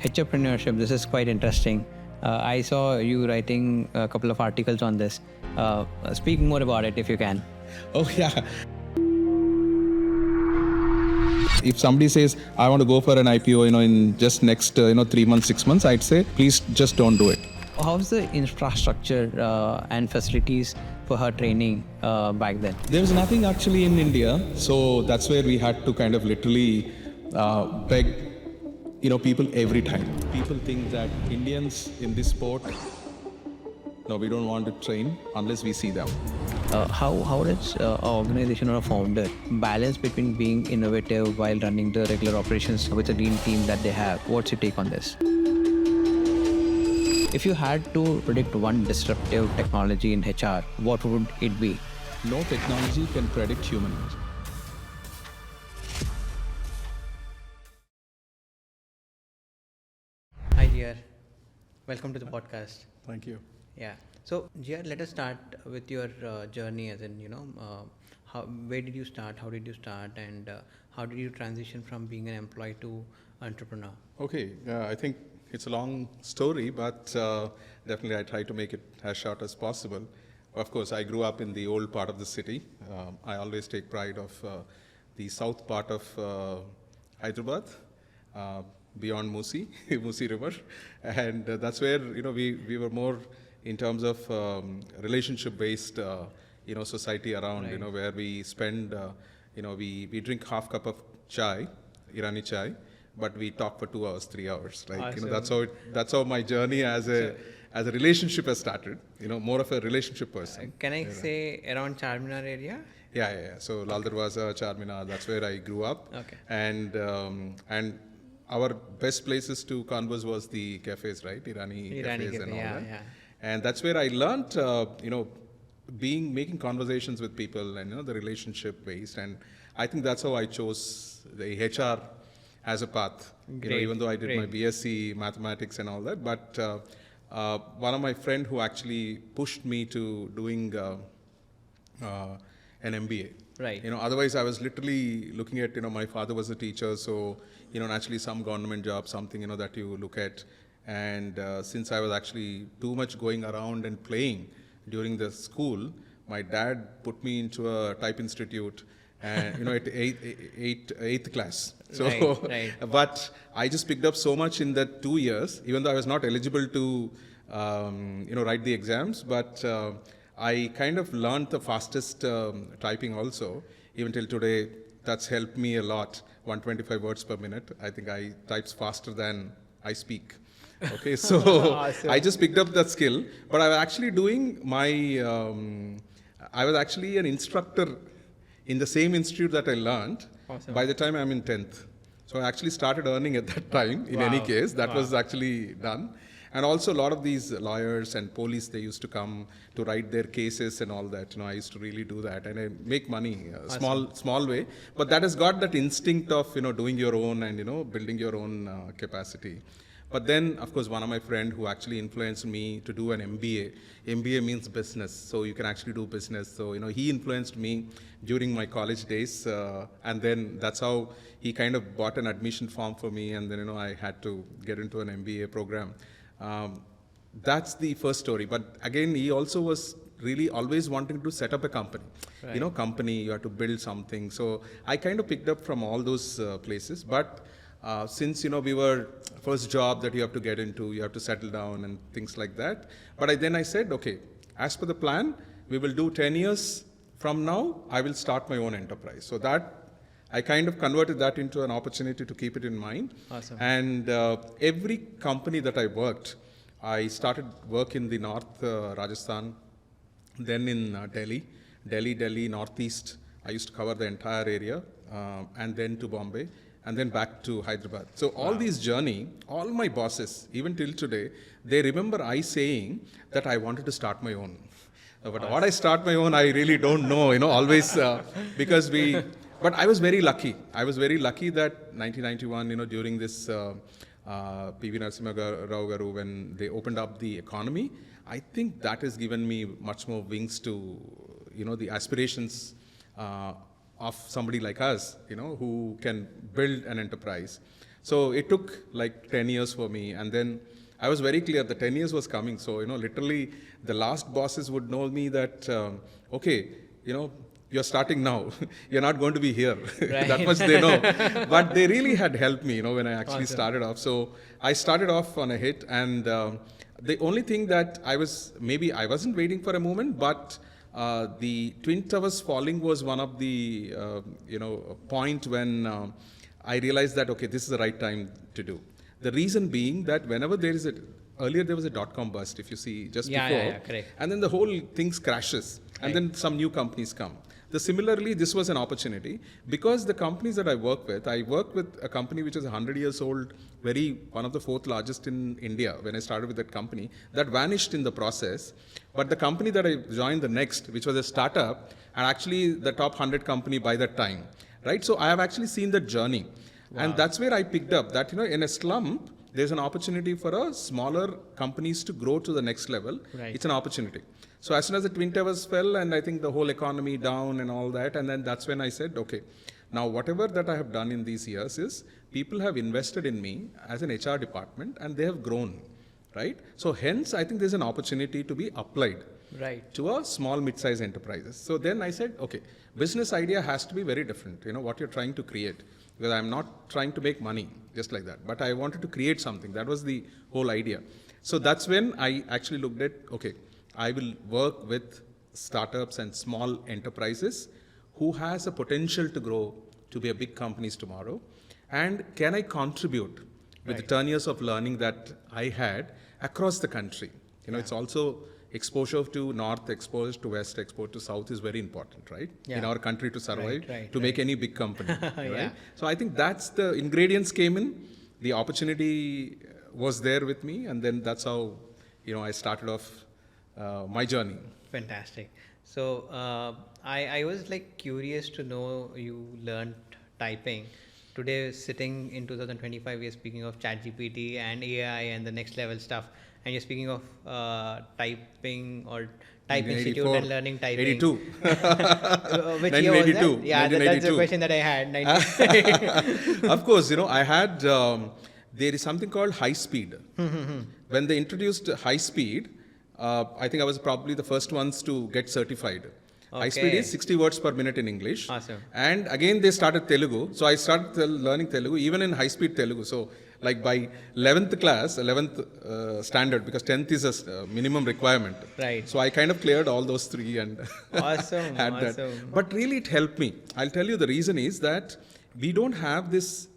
HRPreneurship, this is quite interesting. I saw you writing a couple of articles on this. Speak more about it if you can. Oh, yeah. If somebody says, I want to go for an IPO, in just next, 3 months, 6 months, I'd say, please just don't do it. How's the infrastructure and facilities for her training back then? There was nothing actually in India, so that's where we had to kind of literally beg, people every time. People think that Indians in this sport, no, we don't want to train unless we see them. How does an organization or a founder balance between being innovative while running the regular operations with the lean team that they have? What's your take on this? If you had to predict one disruptive technology in HR, what would it be? No technology can predict human nature. Hi, GR. Welcome to the podcast. Thank you. Yeah. So, GR, let us start with your journey, as in, where did you start, how did you start, and how did you transition from being an employee to entrepreneur? Okay, I think it's a long story, but definitely I try to make it as short as possible. Of course, I grew up in the old part of the city. I always take pride of the south part of Hyderabad, beyond Musi, Musi River, and that's where we were more in terms of relationship-based society around, Right. where we spend we drink half cup of chai, Irani chai, but we talk for 2 hours, 3 hours. Like that's how my journey as a relationship has started. More of a relationship person. Can I say around Charminar area? Yeah. So Lal Darwaza, Charminar, that's where I grew up. Okay. And our best places to converse was the cafes, right? Irani cafes cafe, and all that. yeah. And that's where I learned, making conversations with people and, the relationship based. And I think that's how I chose the HR as a path, even though I did my BSc mathematics and all that. But one of my friend who actually pushed me to doing an MBA. Right. Otherwise I was literally looking at, my father was a teacher, so, naturally some government job, something, that you look at. And since I was actually too much going around and playing during the school, my dad put me into a type institute and, at eighth class. So, Right. but I just picked up so much in that 2 years, even though I was not eligible to, write the exams, but I kind of learned the fastest typing also. Even till today, that's helped me a lot. 125 words per minute. I think I types faster than I speak. Okay, so Awesome. I just picked up that skill, but I was actually doing my, I was actually an instructor in the same institute that I learned. Awesome. By the time I'm in 10th. So I actually started earning at that time, in any case. That was actually done. And also a lot of these lawyers and police, they used to come to write their cases and all that. I used to really do that and I make money, small way. But that has got that instinct of, doing your own and, building your own capacity. But then, of course, one of my friend who actually influenced me to do an MBA. MBA means business, so you can actually do business. So, he influenced me during my college days. And then that's how he kind of bought an admission form for me. And then, I had to get into an MBA program. That's the first story. But again, he also was really always wanting to set up a company. Right. Company, you have to build something. So I kind of picked up from all those places. But since, we were first job that you have to get into, you have to settle down and things like that. But then I said, okay, as per the plan, we will do 10 years from now, I will start my own enterprise. So that I kind of converted that into an opportunity to keep it in mind. Awesome. And every company that I worked, I started work in the North Rajasthan, then in Delhi, Northeast. I used to cover the entire area, and then to Bombay, and then back to Hyderabad. So all these journey, all my bosses, even till today, they remember I saying that I wanted to start my own. But what I start my own, I really don't know, always because but I was very lucky. I was very lucky that 1991, during this PV Narasimha Rao Garu, when they opened up the economy, I think that has given me much more wings to, the aspirations of somebody like us, who can build an enterprise. So it took like 10 years for me. And then I was very clear the 10 years was coming. So, literally the last bosses would know me that, okay, you're starting now. You're not going to be here. Right. That much they know. But they really had helped me, when I actually Awesome. started off. So I started off on a hit. And the only thing that I wasn't waiting for a moment, but the Twin Towers falling was one of the, point when I realized that, okay, this is the right time to do. The reason being that whenever earlier there was a dot-com bust, if you see, just before. Yeah, correct. And then the whole thing crashes. And then some new companies come. Similarly, this was an opportunity because the companies that I work with a company which is 100 years old, one of the fourth largest in India when I started with that company, that vanished in the process. But the company that I joined the next, which was a startup, and actually the top 100 company by that time, right? So I have actually seen the journey. Wow. And that's where I picked up that, in a slump, there's an opportunity for smaller companies to grow to the next level. Right. It's an opportunity. So as soon as the Twin Towers fell and I think the whole economy down and all that, and then that's when I said, okay, now whatever that I have done in these years is people have invested in me as an HR department and they have grown, right? So hence I think there's an opportunity to be applied to a small mid-sized enterprises. So then I said, okay, business idea has to be very different, what you're trying to create. Because I'm not trying to make money just like that, but I wanted to create something. That was the whole idea. So that's when I actually looked at, okay, I will work with startups and small enterprises who has a potential to grow to be a big companies tomorrow. And can I contribute with the 10 years of learning that I had across the country? It's also exposure to north, exposure to west, exposure to south is very important, right? In our country to survive, to make any big company, right? So I think that's the ingredients came in, the opportunity was there with me, and then that's how, I started off my journey. Fantastic. So I was like curious to know you learned typing. Today, sitting in 2025, we are speaking of ChatGPT and AI and the next level stuff. And you're speaking of typing or type institute and learning typing. 82. Which year was that? Yeah, that's the question that I had. Of course, I had, there is something called high speed. When they introduced high speed, I think I was probably the first ones to get certified. Okay. High speed is 60 words per minute in English. Awesome. And again, they started Telugu. So I started learning Telugu, even in high speed Telugu. So like by 11th standard, because 10th is a minimum requirement. Right. So I kind of cleared all those three and awesome. had awesome. that. But really it helped me. I'll tell you the reason is that we don't have this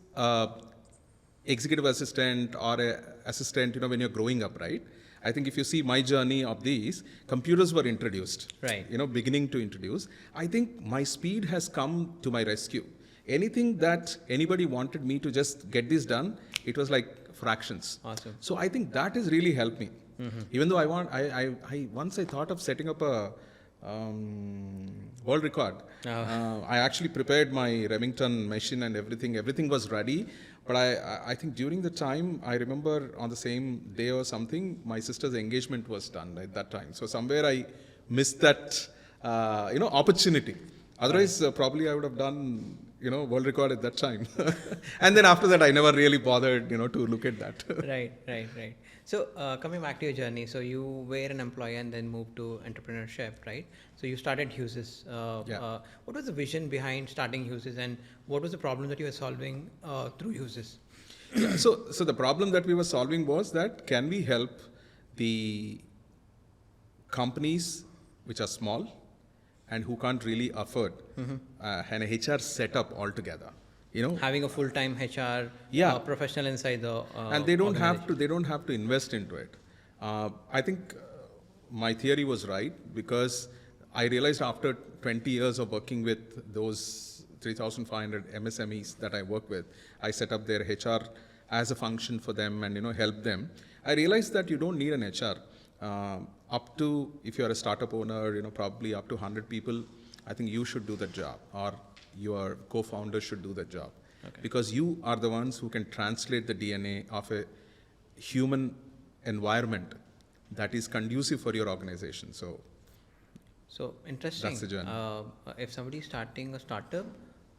executive assistant or a assistant, when you're growing up, right? I think if you see my journey of these, computers were introduced, right? Beginning to introduce. I think my speed has come to my rescue. Anything that anybody wanted me to just get this done, it was like fractions. Awesome. So I think that has really helped me. Even though I once I thought of setting up a world record. I actually prepared my Remington machine and everything. Everything was ready. But I think during the time, I remember on the same day or something, my sister's engagement was done at that time. So somewhere I missed that, opportunity. Otherwise, probably I would have done, world record at that time. And then after that, I never really bothered, to look at that. Right. So coming back to your journey, so you were an employee and then moved to entrepreneurship, right? So you started Husys. What was the vision behind starting Husys, and what was the problem that you were solving through Husys? Yeah, so the problem that we were solving was that can we help the companies which are small and who can't really afford an HR setup altogether? Having a full-time HR professional inside the and they don't have to invest into it. I think my theory was right, because I realized after 20 years of working with those 3,500 MSMEs that I work with, I set up their HR as a function for them and help them. I realized that you don't need an HR. Up to, if you're a startup owner, probably up to 100 people, I think you should do the job, or your co-founder should do the job. Okay. Because you are the ones who can translate the DNA of a human environment that is conducive for your organization. So interesting. That's the journey. If somebody is starting a startup,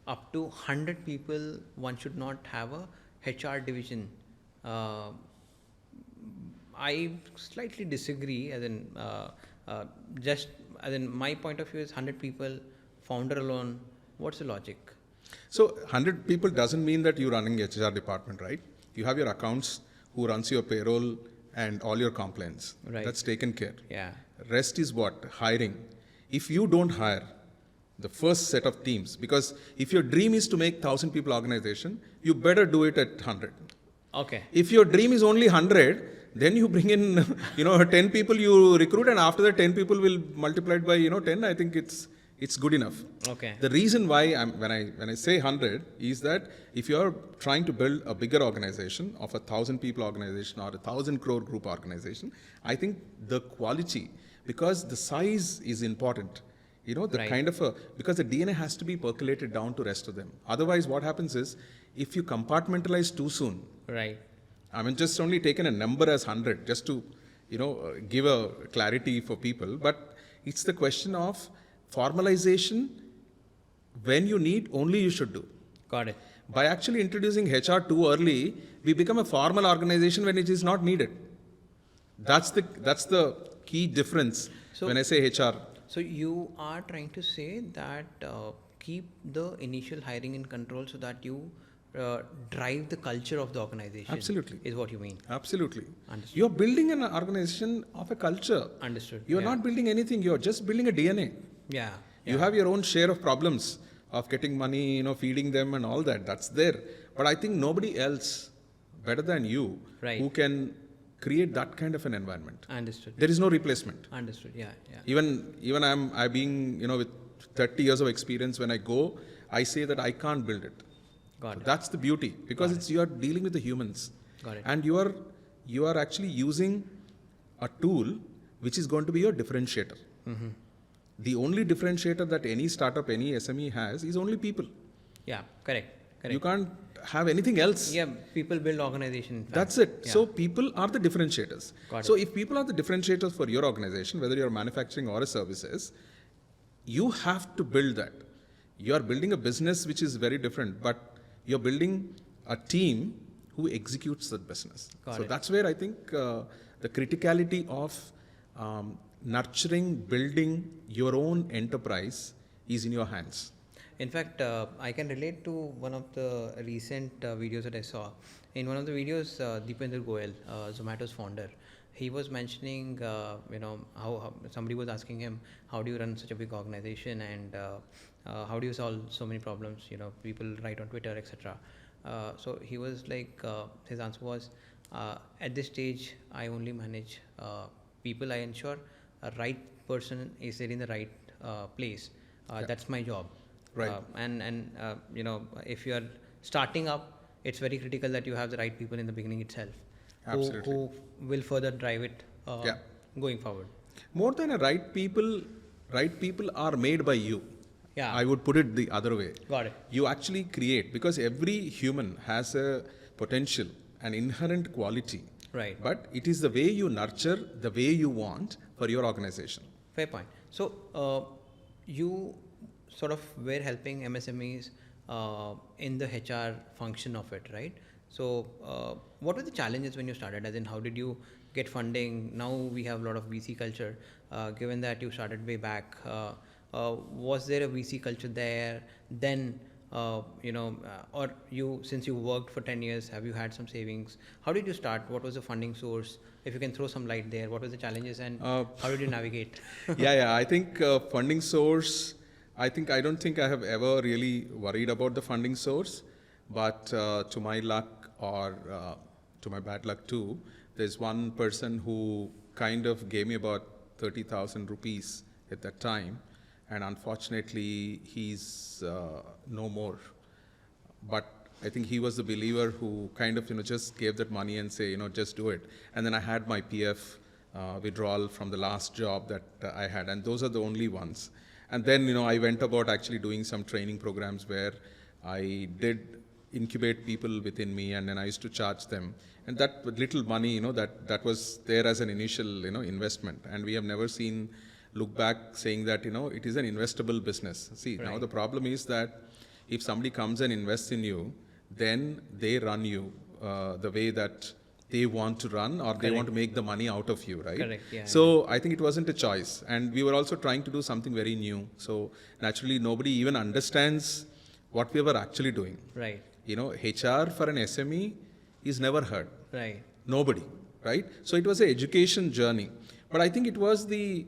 up to 100 people, one should not have a HR division, uh, I slightly disagree. Just as in my point of view is 100 people, founder alone. What's the logic? So 100 people doesn't mean that you're running HR department, right? You have your accounts who runs your payroll and all your compliance. Right. That's taken care. Yeah. Rest is what? Hiring. If you don't hire the first set of teams, because if your dream is to make 1,000 people organization, you better do it at 100. Okay. If your dream is only 100, then you bring in, 10 people you recruit, and after that 10 people will multiply it by, 10. I think it's good enough. Okay. The reason why when I say 100 is that if you're trying to build a bigger organization of 1,000 people organization or 1,000 crore group organization, I think the quality, because the size is important. Right. Kind of because the DNA has to be percolated down to rest of them. Otherwise, what happens is, if you compartmentalize too soon, Right. I mean, just only taken a number as 100 just to, give a clarity for people. But it's the question of formalization. When you need, only you should do. Got it. By actually introducing HR too early, we become a formal organization when it is not needed. That's the key difference when I say HR. So you are trying to say that keep the initial hiring in control so that you drive the culture of the organization. Absolutely. Is what you mean. Absolutely. Understood. You're building an organization of a culture. Understood. You're not building anything. You're just building a DNA. Yeah. You have your own share of problems of getting money, feeding them and all that. That's there. But I think nobody else better than you Right. who can create that kind of an environment. Understood. There is no replacement. Understood. Yeah. Yeah. Even I being, with 30 years of experience, when I go, I say that I can't build it. Got So it. that's the beauty, because you are dealing with the humans. Got it. And you are actually using a tool which is going to be your differentiator. Mm-hmm. The only differentiator that any startup, any SME has is only people. Yeah. Correct. Correct. You can't have anything else. Yeah. People build organization. In fact. That's it. Yeah. So people are the differentiators. Got So it. if people are the differentiators for your organization, whether you're manufacturing or a services, you have to build that. You are building a business which is very different, but you're building a team who executes that business. Got So it. that's where I think the criticality of nurturing, building your own enterprise is in your hands. In fact, I can relate to one of the recent videos that I saw. In one of the videos, Deepender Goyal, Zomato's founder, he was mentioning, how somebody was asking him, how do you run such a big organization, and how do you solve so many problems? People write on Twitter, etc. So he was like, his answer was, at this stage, I only manage people. I ensure a right person is there in the right place. That's my job. Right. If you are starting up, it's very critical that you have the right people in the beginning itself. Absolutely. Who will further drive it going forward. More than a right people are made by you. Yeah. I would put it the other way. Got it. You actually create, because every human has a potential, an inherent quality. Right. But it is the way you nurture, the way you want for your organization. Fair point. So you sort of were helping MSMEs in the HR function of it, right? So what were the challenges when you started? As in, how did you get funding? Now we have a lot of VC culture. Given that you started way back, was there a VC culture there? Then, or since you worked for 10 years, have you had some savings? How did you start? What was the funding source? If you can throw some light there, what were the challenges and how did you navigate? Yeah. I think funding source, I don't think I have ever really worried about the funding source, but to my luck or to my bad luck too, there's one person who kind of gave me about 30,000 rupees at that time, and unfortunately he's no more. But I think he was the believer who kind of just gave that money and say, just do it. And then I had my PF withdrawal from the last job that I had, and those are the only ones. And then I went about actually doing some training programs where I did incubate people within me, and then I used to charge them. And that little money, that was there as an initial, investment. And we have never look back saying that, it is an investable business. See, Right. Now the problem is that if somebody comes and invests in you, then they run you the way that they want to run, or they want to make the money out of you, right? Correct, yeah. So I think it wasn't a choice. And we were also trying to do something very new. So naturally, nobody even understands what we were actually doing. Right. You know, HR for an SME is never heard. Right. Nobody, right? So it was an education journey. But I think it was the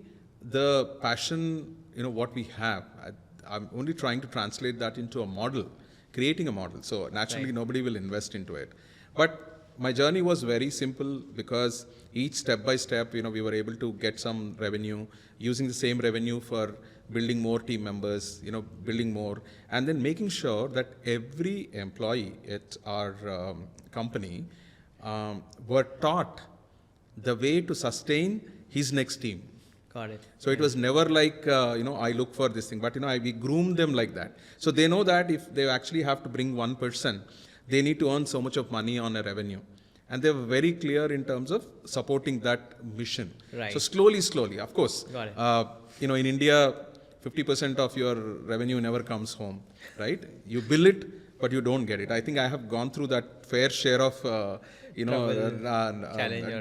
passion, you know, what we have. I'm only trying to translate that into a model, creating a model. So naturally, nobody will invest into it. But my journey was very simple, because each step by step, you know, we were able to get some revenue, using the same revenue for building more team members, you know, building more, and then making sure that every employee at our company were taught the way to sustain his next team. Got it. So it was never like, you know, I look for this thing, but, you know, we groomed them like that. So they know that if they actually have to bring one person, they need to earn so much of money on a revenue. And they were very clear in terms of supporting that mission. Right. So slowly, of course, Got it. you know, in India, 50% of your revenue never comes home, right? You bill it, but you don't get it. I think I have gone through that fair share of, you know,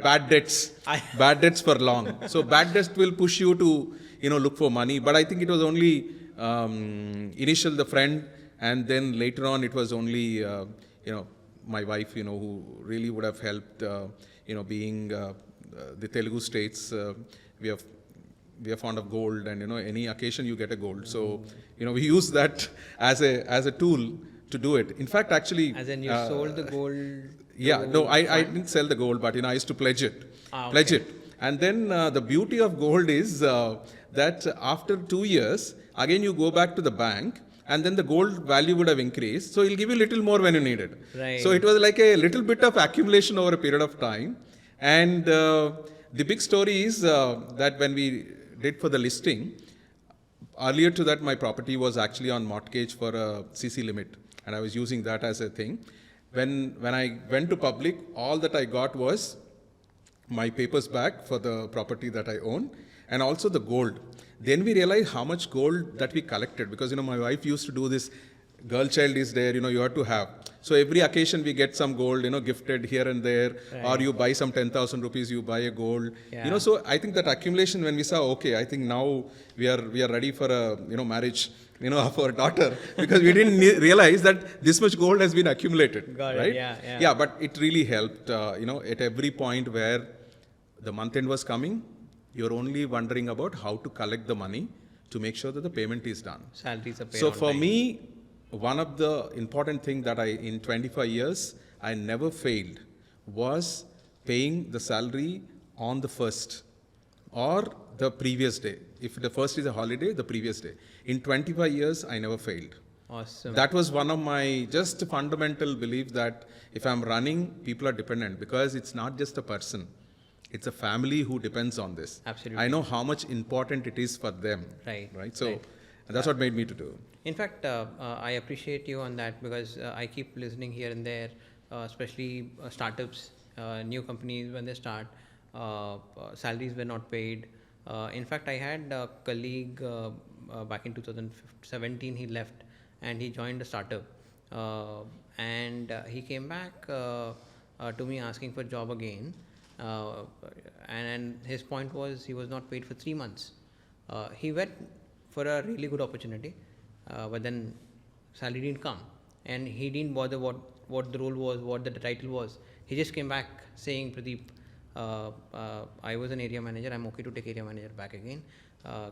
bad debts, bad debts for long. So bad debts will push you to, you know, look for money. But I think it was only initial the friend, and then later on it was only, you know, my wife, you know, who really would have helped, you know, being the Telugu states, we are fond of gold, and, you know, any occasion you get a gold. So, you know, we use that as a tool to do it. In fact, actually, as in you sold the gold. Yeah, no, I didn't sell the gold, but, you know, I used to pledge it, pledge it. And then the beauty of gold is that after 2 years, again you go back to the bank, and then the gold value would have increased. So he'll give you a little more when you need it. Right. So it was like a little bit of accumulation over a period of time. And the big story is that when we did for the listing, earlier to that, my property was actually on mortgage for a CC limit, and I was using that as a thing. When I went to public, all that I got was my papers back for the property that I own, and also the gold. Then we realized how much gold that we collected, because, you know, my wife used to do this, girl child is there, you know, you have to have. So every occasion we get some gold, you know, gifted here and there, or you buy some 10,000 rupees, you buy a gold. You know, so I think that accumulation, when we saw, okay, I think now we are ready for a, you know, marriage, you know, of our daughter, because we didn't realize that this much gold has been accumulated. Got right? it. Yeah, but it really helped, you know, at every point where the month end was coming, you're only wondering about how to collect the money to make sure that the payment is done. Salaries are paid So on for time. me, one of the important things that in 25 years, I never failed was paying the salary on the first or the previous day. If the first is a holiday, the previous day. In 25 years, I never failed. Awesome. That was one of my just fundamental belief, that if I'm running, people are dependent, because it's not just a person. It's a family who depends on this. Absolutely. I know how much important it is for them. Right. So that's what made me to do. In fact, I appreciate you on that, because I keep listening here and there, especially startups, new companies, when they start, salaries were not paid. In fact, I had a colleague back in 2017, he left and he joined a startup. And he came back to me asking for a job again. And his point was he was not paid for 3 months. He went for a really good opportunity, but then salary didn't come, and he didn't bother what the role was, what the title was. He just came back saying, Pradeep, I was an area manager, I'm okay to take area manager back again.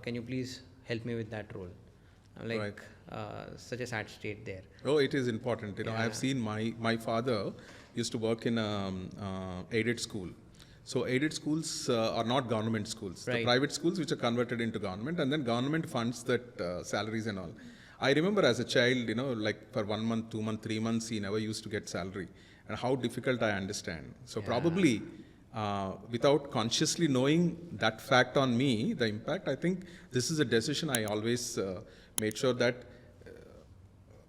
Can you please help me with that role? I'm like, such a sad state there. Oh, it is important. You know, I have seen my father used to work in aided school. So aided schools are not government schools. Right. The private schools which are converted into government, and then government funds that salaries and all. I remember as a child, you know, like for 1 month, 2 months, 3 months, he never used to get salary, and how difficult I understand. So probably without consciously knowing that fact on me, the impact, I think this is a decision I always made sure that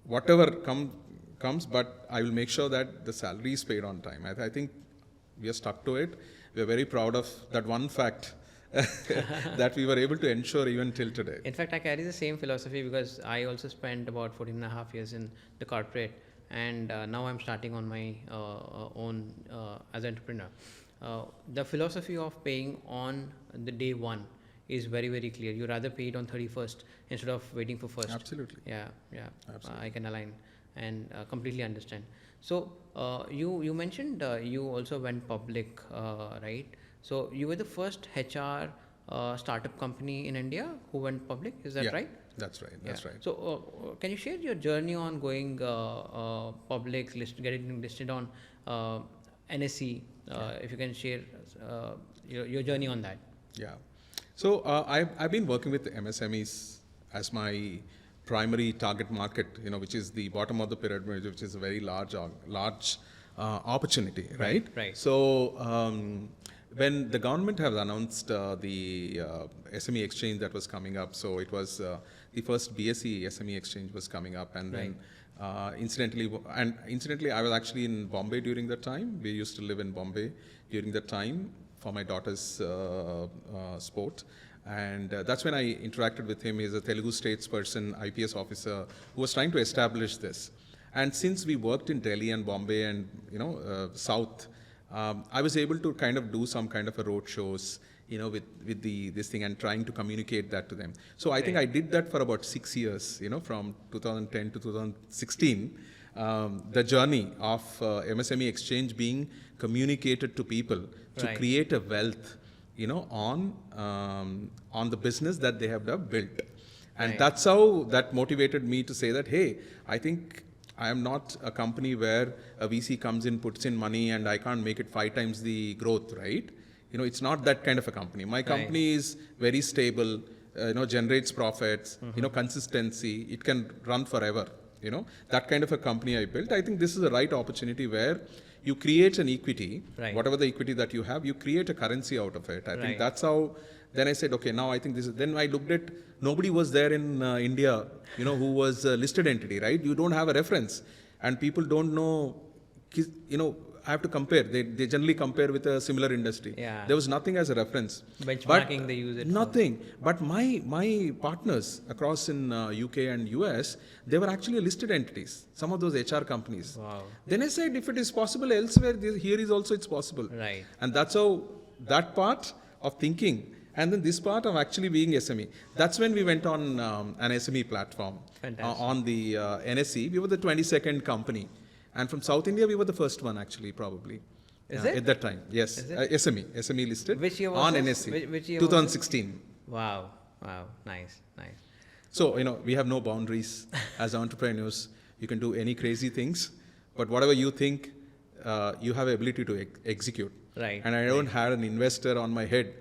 whatever comes, but I will make sure that the salary is paid on time. I think we are stuck to it. We are very proud of that one fact that we were able to ensure even till today. In fact, I carry the same philosophy, because I also spent about 14.5 years in the corporate, and now I'm starting on my own as an entrepreneur. The philosophy of paying on the day one is very, very clear. You rather pay it on 31st instead of waiting for first. Absolutely. Yeah, yeah. Absolutely. I can align and completely understand. So you mentioned you also went public, right? So you were the first HR startup company in India who went public. Is that Yeah, right? that's right. That's right. So can you share your journey on going public, getting listed on NSE? If you can share your journey on that. Yeah. So I've been working with MSMEs as my primary target market, which is the bottom of the pyramid, which is a very large opportunity, right? Right. So when the government has announced the SME exchange that was coming up, so it was the first BSE SME exchange was coming up, and then incidentally, I was actually in Bombay during that time. We used to live in Bombay during that time for my daughter's sport. And that's when I interacted with him. He's a Telugu statesperson, IPS officer, who was trying to establish this. And since we worked in Delhi and Bombay and South, I was able to kind of do some kind of a road shows, with this thing and trying to communicate that to them. So I think I did that for about 6 years, from 2010 to 2016. The journey of MSME exchange being communicated to people to create a wealth, on the business that they have built. And that's how that motivated me to say that, hey, I think I am not a company where a VC comes in, puts in money, and I can't make it 5 times the growth, right? It's not that kind of a company. My company is very stable, generates profits, consistency. It can run forever, that kind of a company I built. I think this is the right opportunity where you create an equity, whatever the equity that you have, you create a currency out of it. I think that's how, then I said, okay, now I think this is, then I looked at, nobody was there in India, who was a listed entity, right? You don't have a reference and people don't know, I have to compare. They generally compare with a similar industry. Yeah. There was nothing as a reference. Benchmarking, they use it. Nothing. But my partners across in UK and US, they were actually listed entities, some of those HR companies. Wow. Then I said, if it is possible elsewhere, here is also it's possible. Right. And that's how that part of thinking, and then this part of actually being SME. That's when we went on an SME platform on the NSE. We were the 22nd company. And from South India, we were the first one actually, probably. Is it? At that time, yes. SME listed. Which year was on this? NSE? Which year 2016. Wow. Nice. So, we have no boundaries as entrepreneurs. You can do any crazy things, but whatever you think, you have ability to execute. Right. And I don't have an investor on my head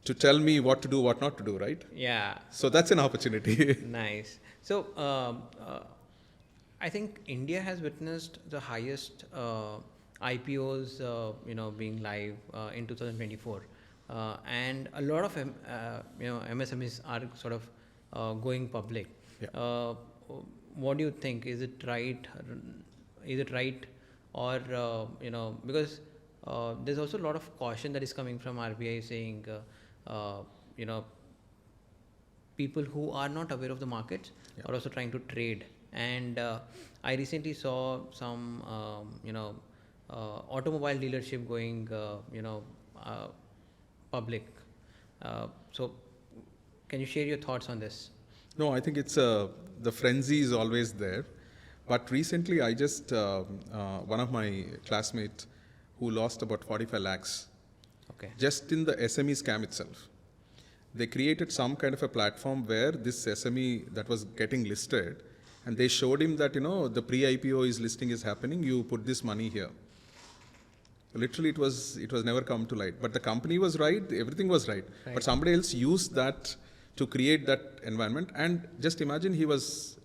to tell me what to do, what not to do, right? Yeah. So that's an opportunity. Nice. So, I think India has witnessed the highest IPOs, being live in 2024, and a lot of MSMEs are sort of going public. Yeah. What do you think? Is it right? Or because there's also a lot of caution that is coming from RBI saying, people who are not aware of the markets are also trying to trade. And I recently saw some, automobile dealership going, public. So, can you share your thoughts on this? No, I think it's the frenzy is always there. But recently, I just one of my classmates who lost about 45 lakhs. Okay. Just in the SME scam itself. They created some kind of a platform where this SME that was getting listed, and they showed him that, the pre-IPO listing is happening, you put this money here. Literally, it was never come to light. But the company was right, everything was right. But somebody else used that to create that environment. And just imagine he was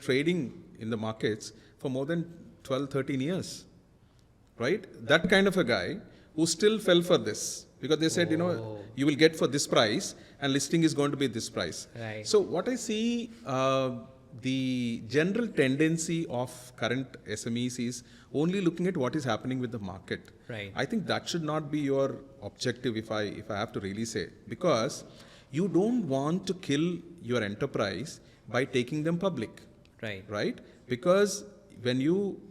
trading in the markets for more than 12, 13 years. Right? That kind of a guy who still fell for this. Because they said, you will get for this price and listing is going to be this price. Right. So what I see, the general tendency of current SMEs is only looking at what is happening with the market. Right. I think that should not be your objective, if I have to really say, because you don't want to kill your enterprise by taking them public. Right. Right? Because when you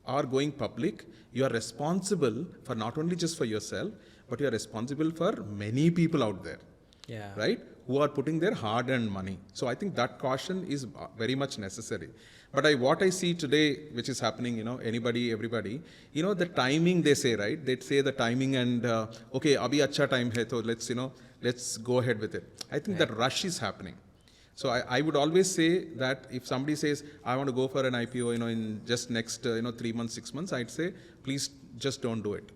are going public, you are responsible for not only just for yourself, but you are responsible for many people out there, Yeah. right? Who are putting their hard-earned money. So I think that caution is very much necessary. But what I see today, which is happening, anybody, everybody, the timing they say, right? They say the timing and, okay, abhi acha time hai, so let's go ahead with it. I think that rush is happening. So I would always say that if somebody says, I want to go for an IPO, in just next, 3 months, 6 months, I'd say, please just don't do it.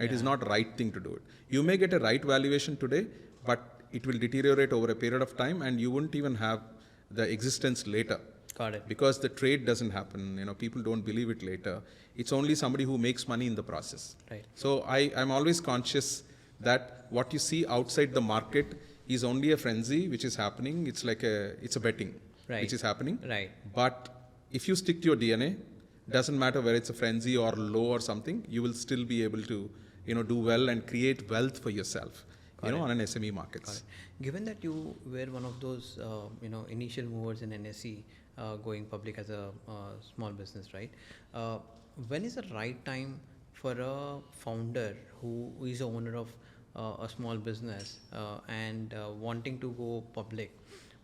It is not right thing to do it. You may get a right valuation today, but it will deteriorate over a period of time and you wouldn't even have the existence later. Got it. Because the trade doesn't happen, people don't believe it later. It's only somebody who makes money in the process. Right. So I'm always conscious that what you see outside the market is only a frenzy which is happening. It's like it's a betting which is happening. Right. But if you stick to your DNA, doesn't matter whether it's a frenzy or low or something, you will still be able to, do well and create wealth for yourself, on an SME markets. Given that you were one of those, initial movers in NSE, going public as a small business, right? When is the right time for a founder who is the owner of a small business and wanting to go public?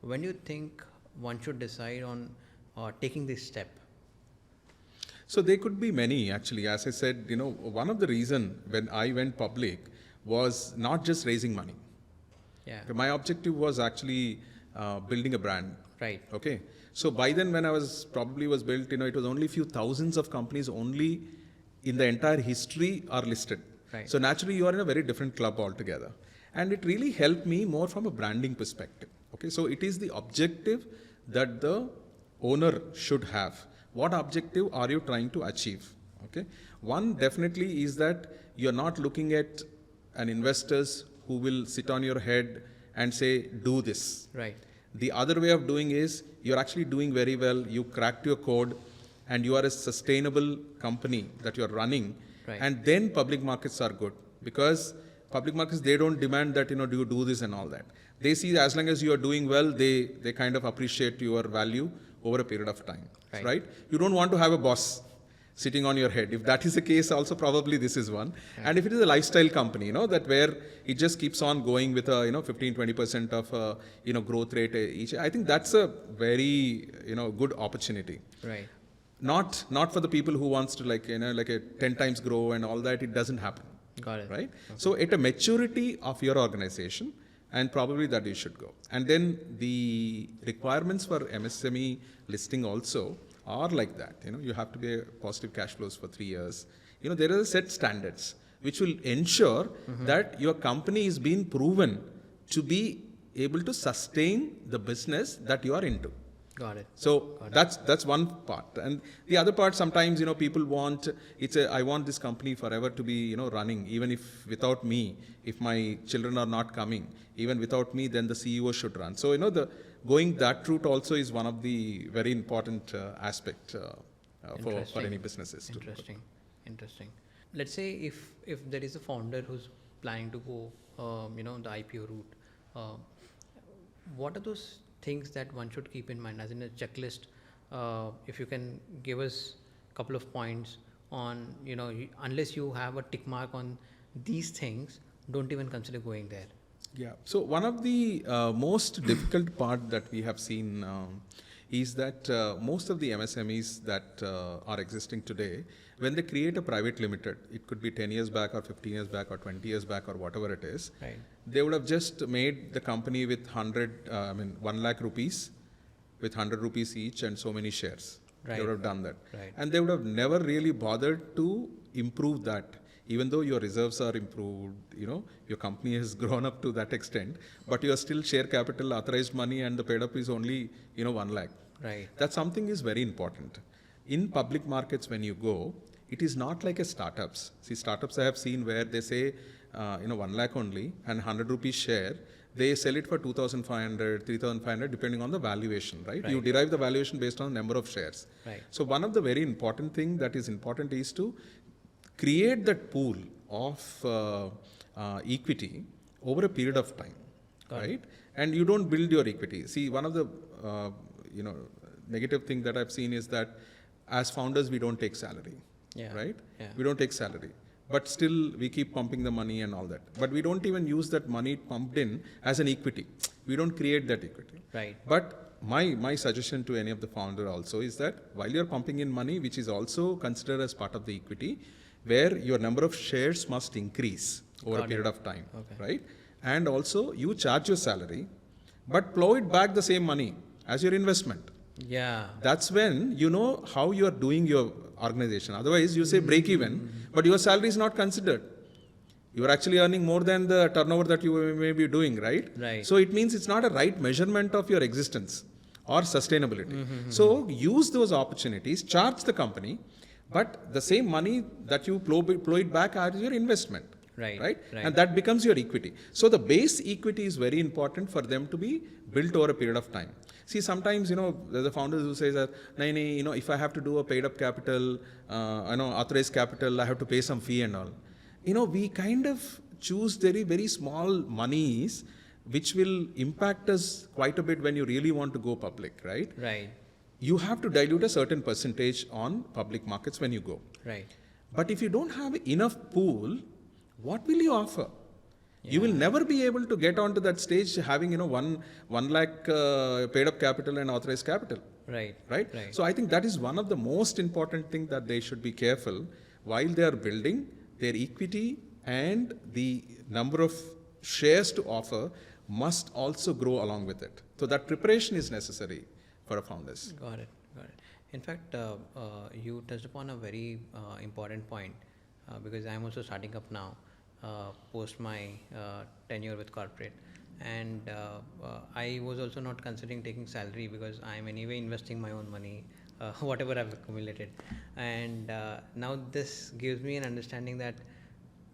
When do you think one should decide on taking this step? So there could be many actually. As I said, one of the reason when I went public was not just raising money. Yeah. My objective was actually building a brand. Right. Okay. So by then when I was built, it was only few thousands of companies only in the entire history are listed. Right. So naturally you are in a very different club altogether. And it really helped me more from a branding perspective. Okay. So it is the objective that the owner should have. What objective are you trying to achieve? Okay. One definitely is that you're not looking at an investors who will sit on your head and say, do this. Right. The other way of doing is you're actually doing very well. You cracked your code and you are a sustainable company that you're running. Right. And then public markets are good because public markets, they don't demand that, do you do this and all that. They see as long as you are doing well, they kind of appreciate your value over a period of time. Right? You don't want to have a boss sitting on your head. If that is the case, also probably this is one. Right. And if it is a lifestyle company, that where it just keeps on going with a 15-20% of growth rate each, I think that's a very good opportunity. Right. Not for the people who wants to like a 10 times grow and all that. It doesn't happen. Got it. Right. Okay. So at a maturity of your organization, and probably that you should go. And then the requirements for MSME listing also are like that. You have to be a positive cash flows for 3 years. There are set standards which will ensure that your company is being proven to be able to sustain the business that you are into. Got it. So that's one part. And the other part, sometimes, people want, I want this company forever to be, running, even if without me, if my children are not coming, even without me, then the CEO should run. So, going that route also is one of the very important aspect for any businesses. Interesting. Let's say if there is a founder who's planning to go, the IPO route, what are those things that one should keep in mind as in a checklist? If you can give us a couple of points on, unless you have a tick mark on these things, don't even consider going there. Yeah. So one of the most difficult part that we have seen is that most of the MSMEs that are existing today, when they create a private limited, it could be 10 years back or 15 years back or 20 years back or whatever it is, right, they would have just made the company with 1 lakh rupees with 100 rupees each and so many shares. Right. They would have done that. Right. And they would have never really bothered to improve that. Even though your reserves are improved, your company has grown up to that extent, but you are still share capital, authorized money, and the paid up is only, 1 lakh. Right. That something is very important. In public markets, when you go, it is not like a startups. See, startups I have seen where they say, 1 lakh only and 100 rupees share. They sell it for 2,500, 3,500, depending on the valuation, right? You derive the valuation based on number of shares. Right. So one of the very important thing that is important is to create that pool of equity over a period of time, right? And you don't build your equity. See, one of the negative thing that I've seen is that as founders, we don't take salary, right? Yeah. We don't take salary. But still, we keep pumping the money and all that. But we don't even use that money pumped in as an equity. We don't create that equity. Right. But my suggestion to any of the founder also is that while you're pumping in money, which is also considered as part of the equity, where your number of shares must increase over a period of time, right? And also, you charge your salary, but plow it back the same money as your investment. Yeah. That's when you know how you are doing your organization. Otherwise, you say break even, but your salary is not considered. You are actually earning more than the turnover that you may be doing, right? Right. So it means it's not a right measurement of your existence or sustainability. So use those opportunities, charge the company, but the same money that you plow it back as your investment. Right? And that becomes your equity. So the base equity is very important for them to be built over a period of time. See, sometimes, there's a founder who says that, if I have to do a paid up capital, authorized capital, I have to pay some fee and all. We kind of choose very, very small monies which will impact us quite a bit when you really want to go public, right? Right. You have to dilute a certain percentage on public markets when you go. Right. But if you don't have enough pool, what will you offer? You will never be able to get onto that stage having, 1 lakh paid up capital and authorized capital. Right. So I think that is one of the most important things that they should be careful while they are building their equity, and the number of shares to offer must also grow along with it. So that preparation is necessary for a founders. Got it. In fact, you touched upon a very important point because I'm also starting up now post my tenure with corporate, and I was also not considering taking salary because I'm anyway investing my own money, whatever I've accumulated, and now this gives me an understanding that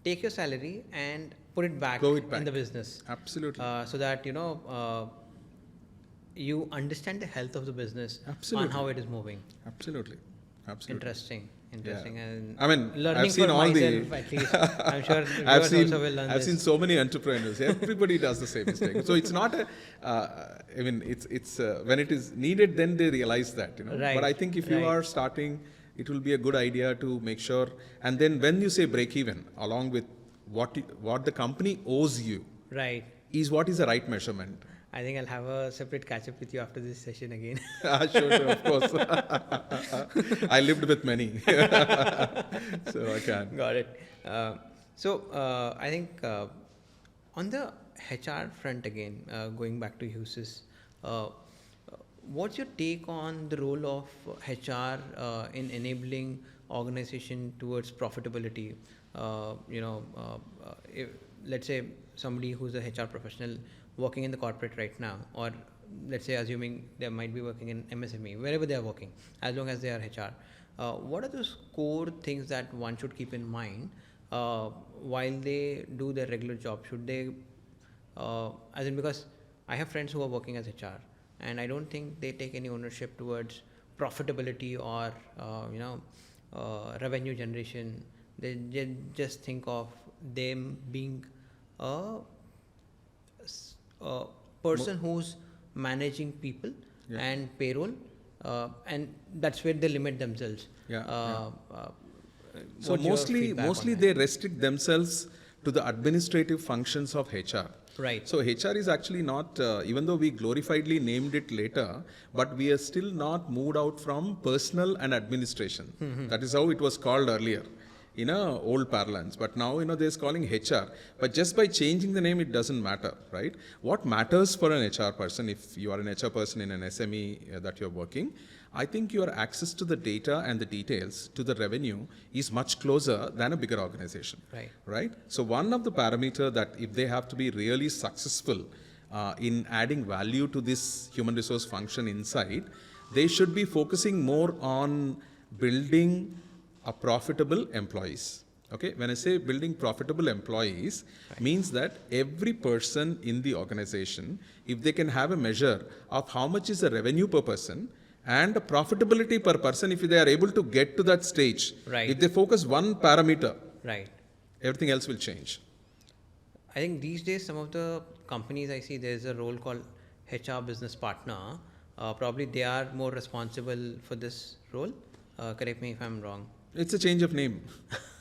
take your salary and put it back in the business. Absolutely. So that you understand the health of the business. Absolutely. On how it is moving. Absolutely. Interesting. And I mean, learning I've seen for all myself, at least. I'm sure viewers also will learn I've seen so many entrepreneurs. Everybody does the same mistake. So it's not it's when it is needed, then they realize that, Right. But I think if you are starting, it will be a good idea to make sure. And then when you say break even, along with what the company owes you, right, is what is the right measurement. I think I'll have a separate catch up with you after this session again. Sure, of course. I lived with many, so I can. Got it. I think on the HR front again, going back to Husys, what's your take on the role of HR in enabling organization towards profitability? If, let's say somebody who's a HR professional working in the corporate right now, or let's say assuming they might be working in MSME, wherever they are working, as long as they are HR, what are those core things that one should keep in mind while they do their regular job? Should they, because I have friends who are working as HR, and I don't think they take any ownership towards profitability or revenue generation. They just think of them being a person who's managing people and payroll, and that's where they limit themselves. So mostly they restrict themselves to the administrative functions of HR. Right. So HR is actually not, even though we glorifiedly named it later, but we are still not moved out from personal and administration. That is how it was called earlier in a old parlance, but now they're calling HR. But just by changing the name, it doesn't matter, right? What matters for an HR person, if you are an HR person in an SME that you're working, I think your access to the data and the details to the revenue is much closer than a bigger organization. Right? So one of the parameters that if they have to be really successful in adding value to this human resource function inside, they should be focusing more on building a profitable employees. Okay, when I say building profitable employees, means that every person in the organization, if they can have a measure of how much is the revenue per person and the profitability per person, if they are able to get to that stage, if they focus one parameter, everything else will change. I think these days some of the companies I see, there's a role called HR business partner. Probably they are more responsible for this role. Correct me if I'm wrong. It's a change of name.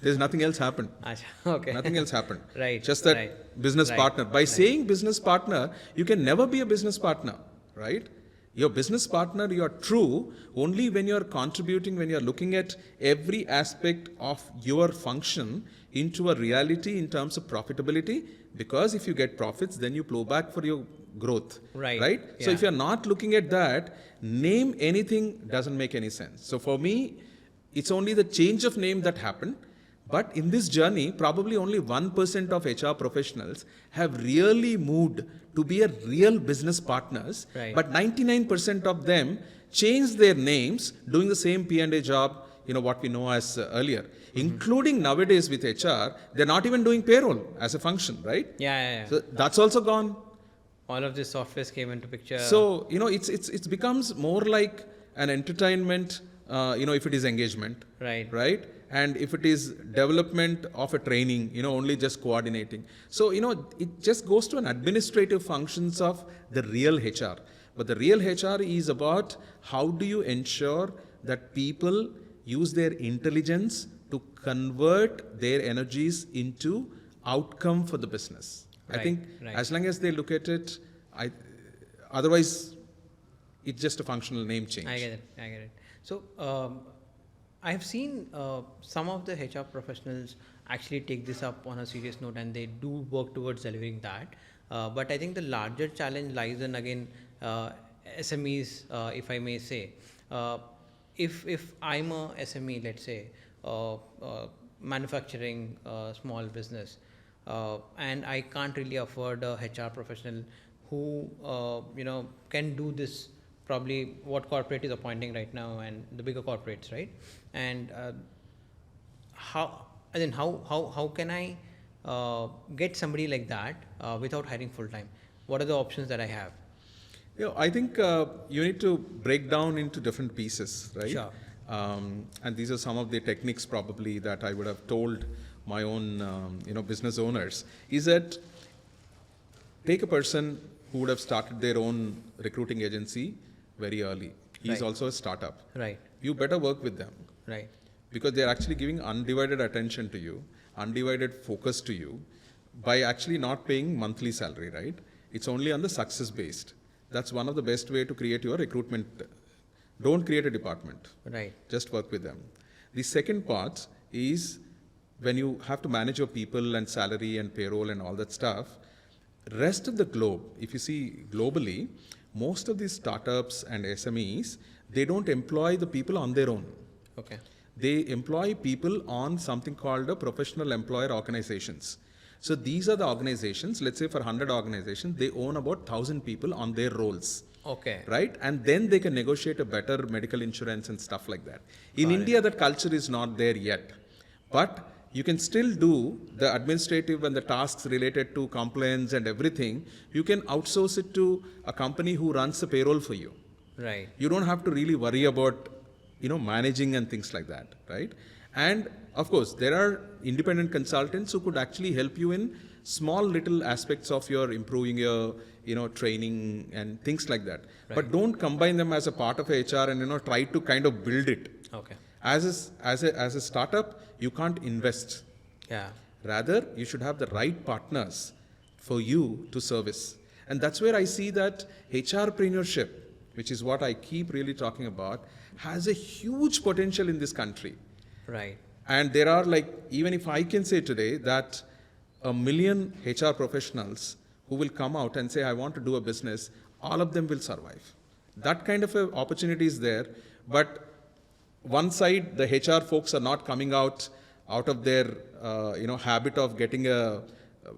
There's nothing else happened. Acha, okay. Nothing else happened. Right. Just that Right. business Right. partner. By Right. saying business partner, you can never be a business partner, right? Your business partner, you're true only when you're contributing, when you're looking at every aspect of your function into a reality in terms of profitability. Because if you get profits, then you plow back for your growth. Right. Right? So Yeah. if you're not looking at that, name anything doesn't make any sense. So for me, it's only the change of name that happened. But in this journey, probably only 1% of HR professionals have really moved to be a real business partners. Right. But 99% of them changed their names doing the same P&A job, what we know as earlier. Including nowadays with HR, they're not even doing payroll as a function, right? Yeah. So that's also gone. All of this softwares came into picture. So, it becomes more like an entertainment, if it is engagement. Right. Right? And if it is development of a training, only just coordinating. So, it just goes to an administrative functions of the real HR. But the real HR is about how do you ensure that people use their intelligence to convert their energies into outcome for the business. I Right, think right. as long as they look at it, otherwise it's just a functional name change. I get it. So, I have seen some of the HR professionals actually take this up on a serious note and they do work towards delivering that. But I think the larger challenge lies in, again, SMEs, if I may say. If I'm a SME, let's say, manufacturing small business, and I can't really afford a HR professional who can do this, probably what corporate is appointing right now and the bigger corporates, right? And how can I get somebody like that without hiring full time? What are the options that I have? I think you need to break down into different pieces, right? Sure. And these are some of the techniques probably that I would have told my own, business owners, is that take a person who would have started their own recruiting agency very early. He's Right. also a startup. Right. You better work with them Right. because they're actually giving undivided attention to you, undivided focus to you by actually not paying monthly salary, right? It's only on the success based. That's one of the best way to create your recruitment. Don't create a department. Right. Just work with them. The second part is when you have to manage your people and salary and payroll and all that stuff, rest of the globe, if you see globally, most of these startups and SMEs, they don't employ the people on their own. Okay. They employ people on something called a professional employer organizations. So these are the organizations, let's say for 100 organizations, they own about 1,000 people on their roles. Okay. Right? And then they can negotiate a better medical insurance and stuff like that. In India, that culture is not there yet. But you can still do the administrative and the tasks related to compliance and everything. You can outsource it to a company who runs the payroll for you. Right. You don't have to really worry about, managing and things like that, right? And of course, there are independent consultants who could actually help you in small little aspects of your improving your, training and things like that. Right. But don't combine them as a part of HR and, try to kind of build it. Okay. As a startup, you can't invest. Yeah. Rather, you should have the right partners for you to service. And that's where I see that HRpreneurship, which is what I keep really talking about, has a huge potential in this country. Right. And there are even if I can say today that 1 million HR professionals who will come out and say, I want to do a business, all of them will survive. That kind of a opportunity is there. But one side, the HR folks are not coming out of their habit of getting a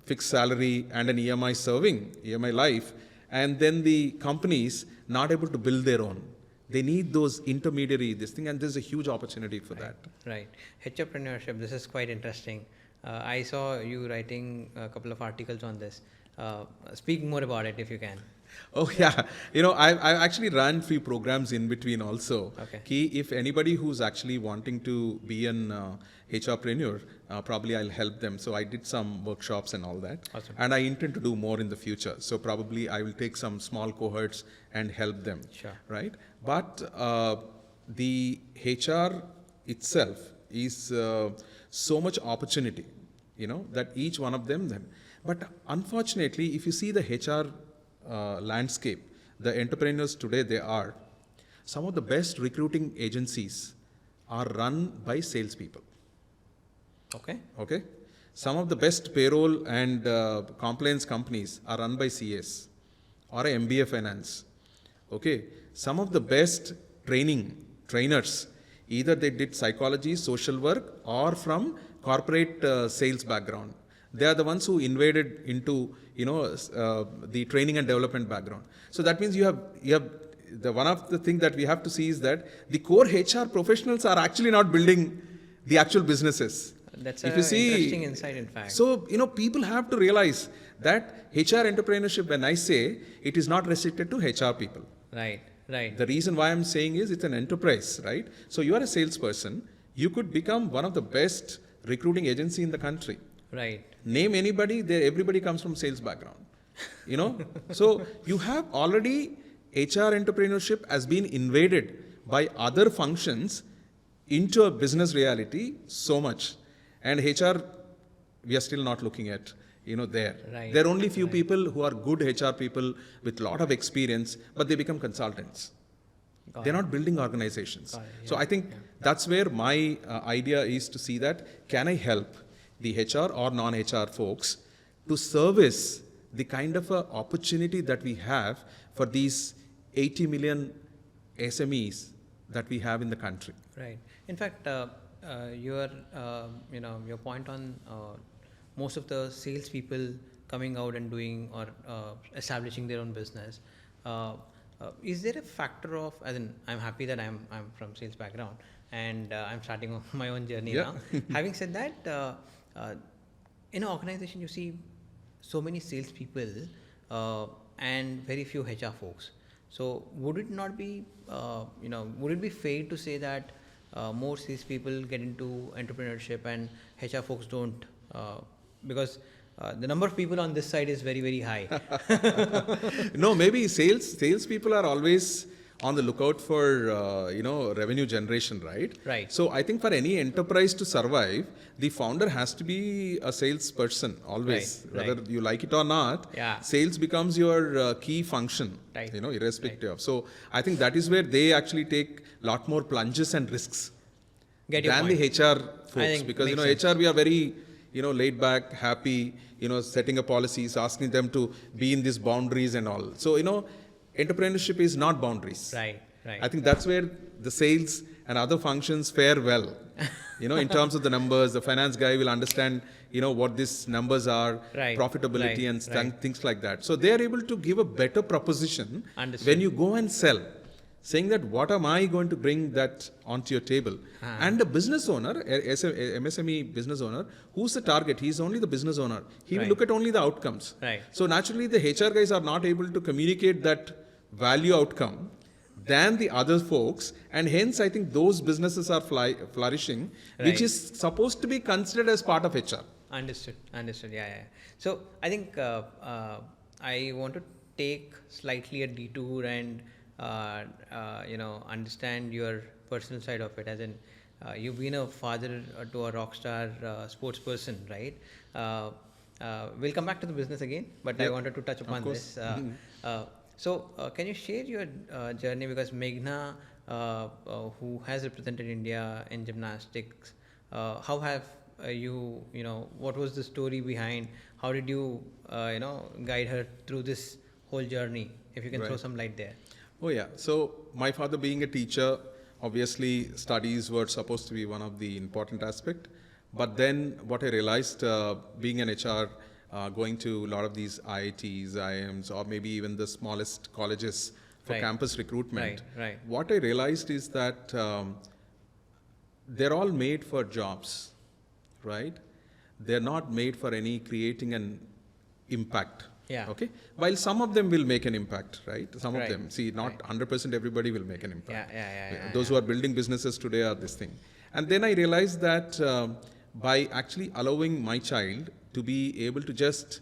fixed salary and an EMI life, and then the companies not able to build their own. They need those intermediary, and there's a huge opportunity for that. Right. HRPreneurship, this is quite interesting. I saw you writing a couple of articles on this. Speak more about it if you can. Oh yeah, I've actually run few programs in between also. Okay. If anybody who's actually wanting to be an HRpreneur, probably I'll help them. So I did some workshops and all that. Awesome. And I intend to do more in the future. So probably I will take some small cohorts and help them. Sure. Right? But the HR itself is so much opportunity, that each one of them. But unfortunately, if you see the HR landscape, the entrepreneurs today, some of the best recruiting agencies are run by salespeople. Okay. Some of the best payroll and compliance companies are run by CS or a MBA finance. Okay. Some of the best trainers, either they did psychology, social work, or from corporate sales background. They are the ones who invaded into, the training and development background. So that means you have one of the things that we have to see is that the core HR professionals are actually not building the actual businesses. That's an interesting insight, in fact. So, people have to realize that HR entrepreneurship, when I say, it is not restricted to HR people. Right. The reason why I'm saying is it's an enterprise, right? So you are a salesperson, you could become one of the best recruiting agency in the country. Right. Name anybody, everybody comes from sales background. So you have already HR entrepreneurship has been invaded by other functions into a business reality so much. And HR, we are still not looking at, there. Right. There are only few people who are good HR people with a lot of experience, but they become consultants. They're not building organizations. So I think that's where my idea is to see that, can I help the HR or non-HR folks to service the kind of opportunity that we have for these 80 million SMEs that we have in the country. Right. In fact, your point on most of the salespeople coming out and doing or establishing their own business, is there a factor of, as in, I'm happy that I'm from sales background and I'm starting my own journey now. Having said that, in an organization you see so many salespeople and very few HR folks. So would it not be, would it be fair to say that more salespeople get into entrepreneurship and HR folks don't, because the number of people on this side is very, very high. No, maybe salespeople are always on the lookout for, revenue generation, right? Right. So I think for any enterprise to survive, the founder has to be a salesperson always, whether you like it or not. Yeah. Sales becomes your key function, irrespective of. So I think that is where they actually take a lot more plunges and risks than the HR folks, because HR we are very laid back, happy, setting up policies, asking them to be in these boundaries and all. So entrepreneurship is not boundaries. Right. I think that's where the sales and other functions fare well. In terms of the numbers, the finance guy will understand, what these numbers are, profitability and things like that. So they are able to give a better proposition when you go and sell, saying that what am I going to bring that onto your table? And the business owner, MSME business owner, who's the target? He's only the business owner. He will look at only the outcomes. So naturally the HR guys are not able to communicate that value outcome than the other folks, and hence I think those businesses are flourishing, which is supposed to be considered as part of HR. Understood. Yeah. So I think I want to take slightly a detour and understand your personal side of it, as in you've been a father to a rock star sports person, right? We'll come back to the business again, but I wanted to touch upon this. So can you share your journey, because Meghana, who has represented India in gymnastics, how have you, what was the story behind, how did you, guide her through this whole journey? If you can throw some light there. Oh yeah. So my father being a teacher, obviously studies were supposed to be one of the important aspect. But then what I realized, being an HR, going to a lot of these IITs, IIMs, or maybe even the smallest colleges for campus recruitment, what I realized is that they're all made for jobs, right? They're not made for any creating an impact. Okay. While some of them will make an impact, right? Some of them. See, not 100% everybody will make an impact. Those who are building businesses today are this thing. And then I realized that by actually allowing my child to be able to just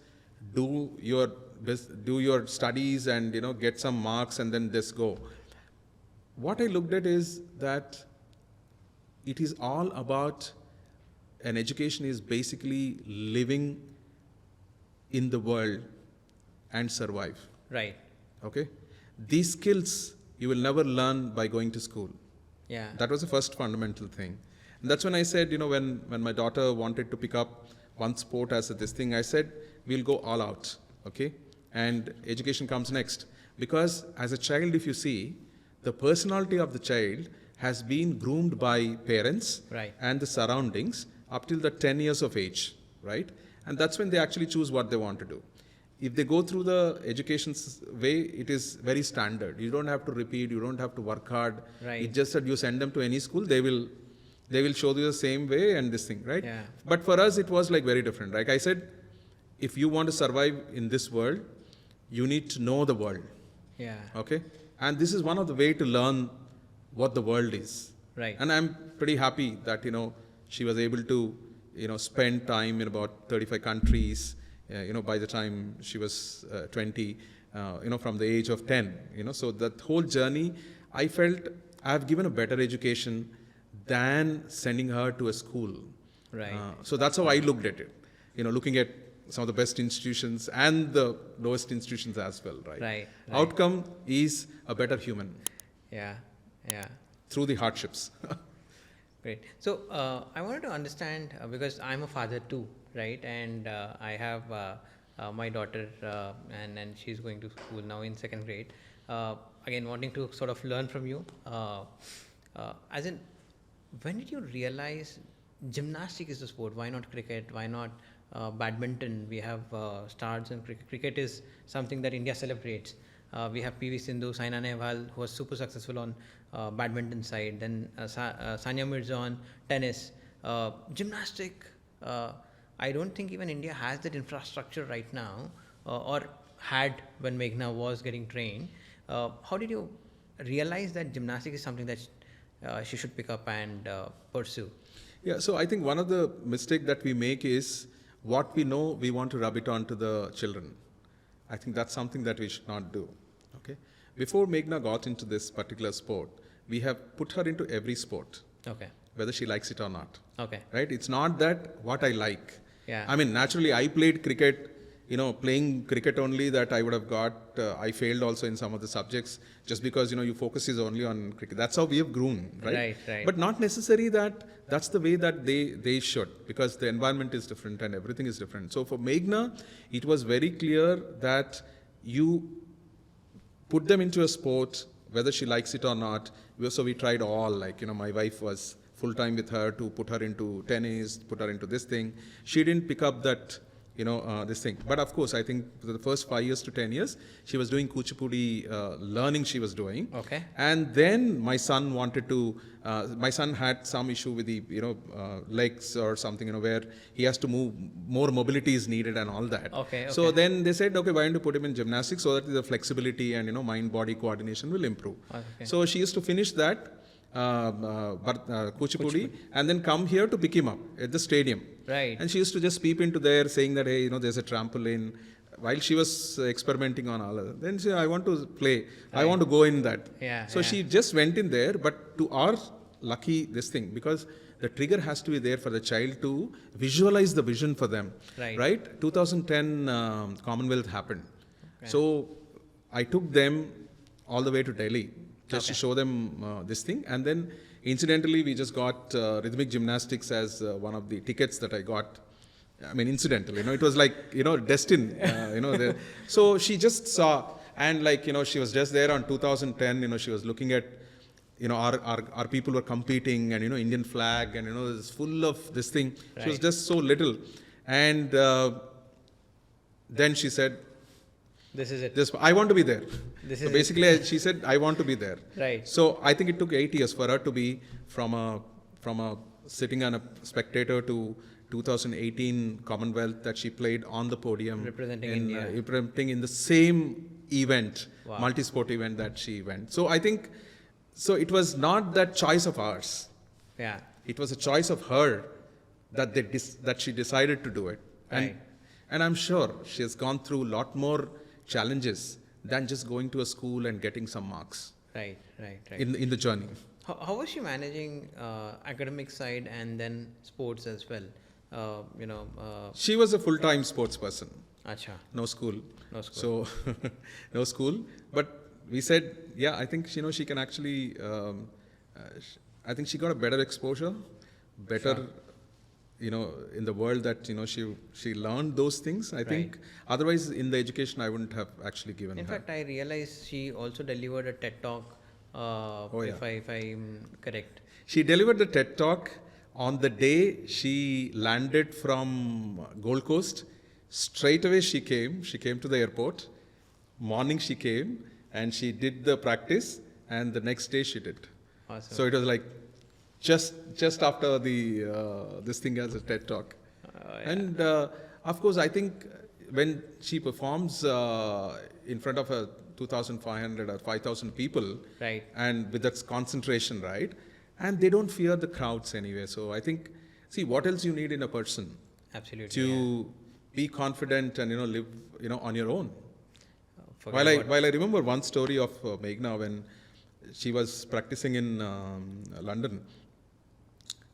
do your studies and get some marks and then just go, what I looked at is that it is all about an education is basically living in the world and survive. Right. Okay? These skills you will never learn by going to school. Yeah. That was the first fundamental thing. And that's when I said, when my daughter wanted to pick up one sport as this thing, I said, we'll go all out. Okay? And education comes next. Because as a child, if you see, the personality of the child has been groomed by parents Right. and the surroundings up till the 10 years of age, right? And that's when they actually choose what they want to do. If they go through the education way, it is very standard. You don't have to repeat, you don't have to work hard. Right. It's just that you send them to any school, they will show you the same way and this thing, right? Yeah. But for us, it was like very different. Like I said, if you want to survive in this world, you need to know the world. Yeah. Okay? And this is one of the way to learn what the world is. Right. And I'm pretty happy that, she was able to, spend time in about 35 countries, by the time she was 20, from the age of 10, So that whole journey, I felt I've given a better education than sending her to a school. Right. So that's how I looked at it, looking at some of the best institutions and the lowest institutions as well, right? Right. Outcome is a better human Yeah. Yeah. through the hardships. Great. So I wanted to understand because I'm a father too, right? And I have my daughter, and she's going to school now in 2nd grade. Again, wanting to sort of learn from you, as in, when did you realize gymnastics is the sport? Why not cricket? Why not badminton? We have stars in cricket. Cricket is something that India celebrates. We have PV Sindhu, Saina Nehwal, who was super successful on badminton side. Then Sania Mirza on tennis. Gymnastic, I don't think even India has that infrastructure right now, or had when Meghana was getting trained. How did you realize that gymnastics is something that she should pick up and pursue? Yeah, so I think one of the mistake that we make is what we know, we want to rub it on to the children. I think that's something that we should not do. Okay. Before Meghna got into this particular sport, we have put her into every sport. Okay. Whether she likes it or not. Okay. Right? It's not that what I like. Yeah. I mean, naturally, I played cricket, playing cricket only that I would have got, I failed also in some of the subjects just because, your focus is only on cricket. That's how we have grown, right? Right. But not necessary that that's the way that they should, because the environment is different and everything is different. So for Meghna, it was very clear that you put them into a sport, whether she likes it or not. So we tried all, my wife was full-time with her to put her into tennis, put her into this thing. She didn't pick up that, this thing. But of course, I think for the first 5 years to 10 years, she was doing Kuchipudi learning she was doing. Okay. And then my son wanted to, my son had some issue with the, legs or something, where he has to move, more mobility is needed and all that. Okay. So then they said, okay, why don't you put him in gymnastics so that the flexibility and, mind-body coordination will improve. Okay. So she used to finish that, Kuchipudi, and then come here to pick him up at the stadium. Right. And she used to just peep into there saying that, hey, there's a trampoline. While she was experimenting on all of that. Then she said, I want to play. Right. I want to go in that. Yeah. So she just went in there, but to our lucky this thing, because the trigger has to be there for the child to visualize the vision for them. Right? 2010 Commonwealth happened. Okay. So I took them all the way to Delhi just to show them this thing. And then incidentally, we just got rhythmic gymnastics as one of the tickets that I got. I mean, incidentally, it was like, destined, So she just saw, and she was just there on 2010, she was looking at, our people were competing and, Indian flag and, it's full of this thing. Right. She was just so little. And then she said, this is it. I want to be there. So basically, she said, I want to be there. Right. So I think it took 8 years for her to be from a sitting on a spectator to 2018 Commonwealth that she played on the podium. Representing India. Representing in the same event, wow. multi-sport event that she went. So I think, it was not that choice of ours. Yeah. It was a choice of her that she decided to do it. Right. And I'm sure she has gone through a lot more challenges than just going to a school and getting some marks. Right, right, right. in the journey. How was she managing academic side and then sports as well? You know, She was a full-time sports person. acha, No school. no school. So no school. But we said, yeah, I think she can actually. I think she got a better exposure, better, Sure. in the world that she learned those things. I think otherwise in the education I wouldn't have actually given In her. fact, I realized she also delivered a TED talk. If I'm correct. She delivered the TED talk on the day she landed from Gold Coast. Straight away she came to the airport. Morning she came and she did the practice, and the next day she did. Awesome. So it was like just after the this thing as a TED talk. Yeah. And of course, I think when she performs in front of a 2,500 or 5,000 people, Right. and with that concentration, right, and they don't fear the crowds anyway. So I think, see, what else you need in a person Absolutely. to be confident and live on your own. Forget about- While I remember one story of Meghana when she was practicing in London.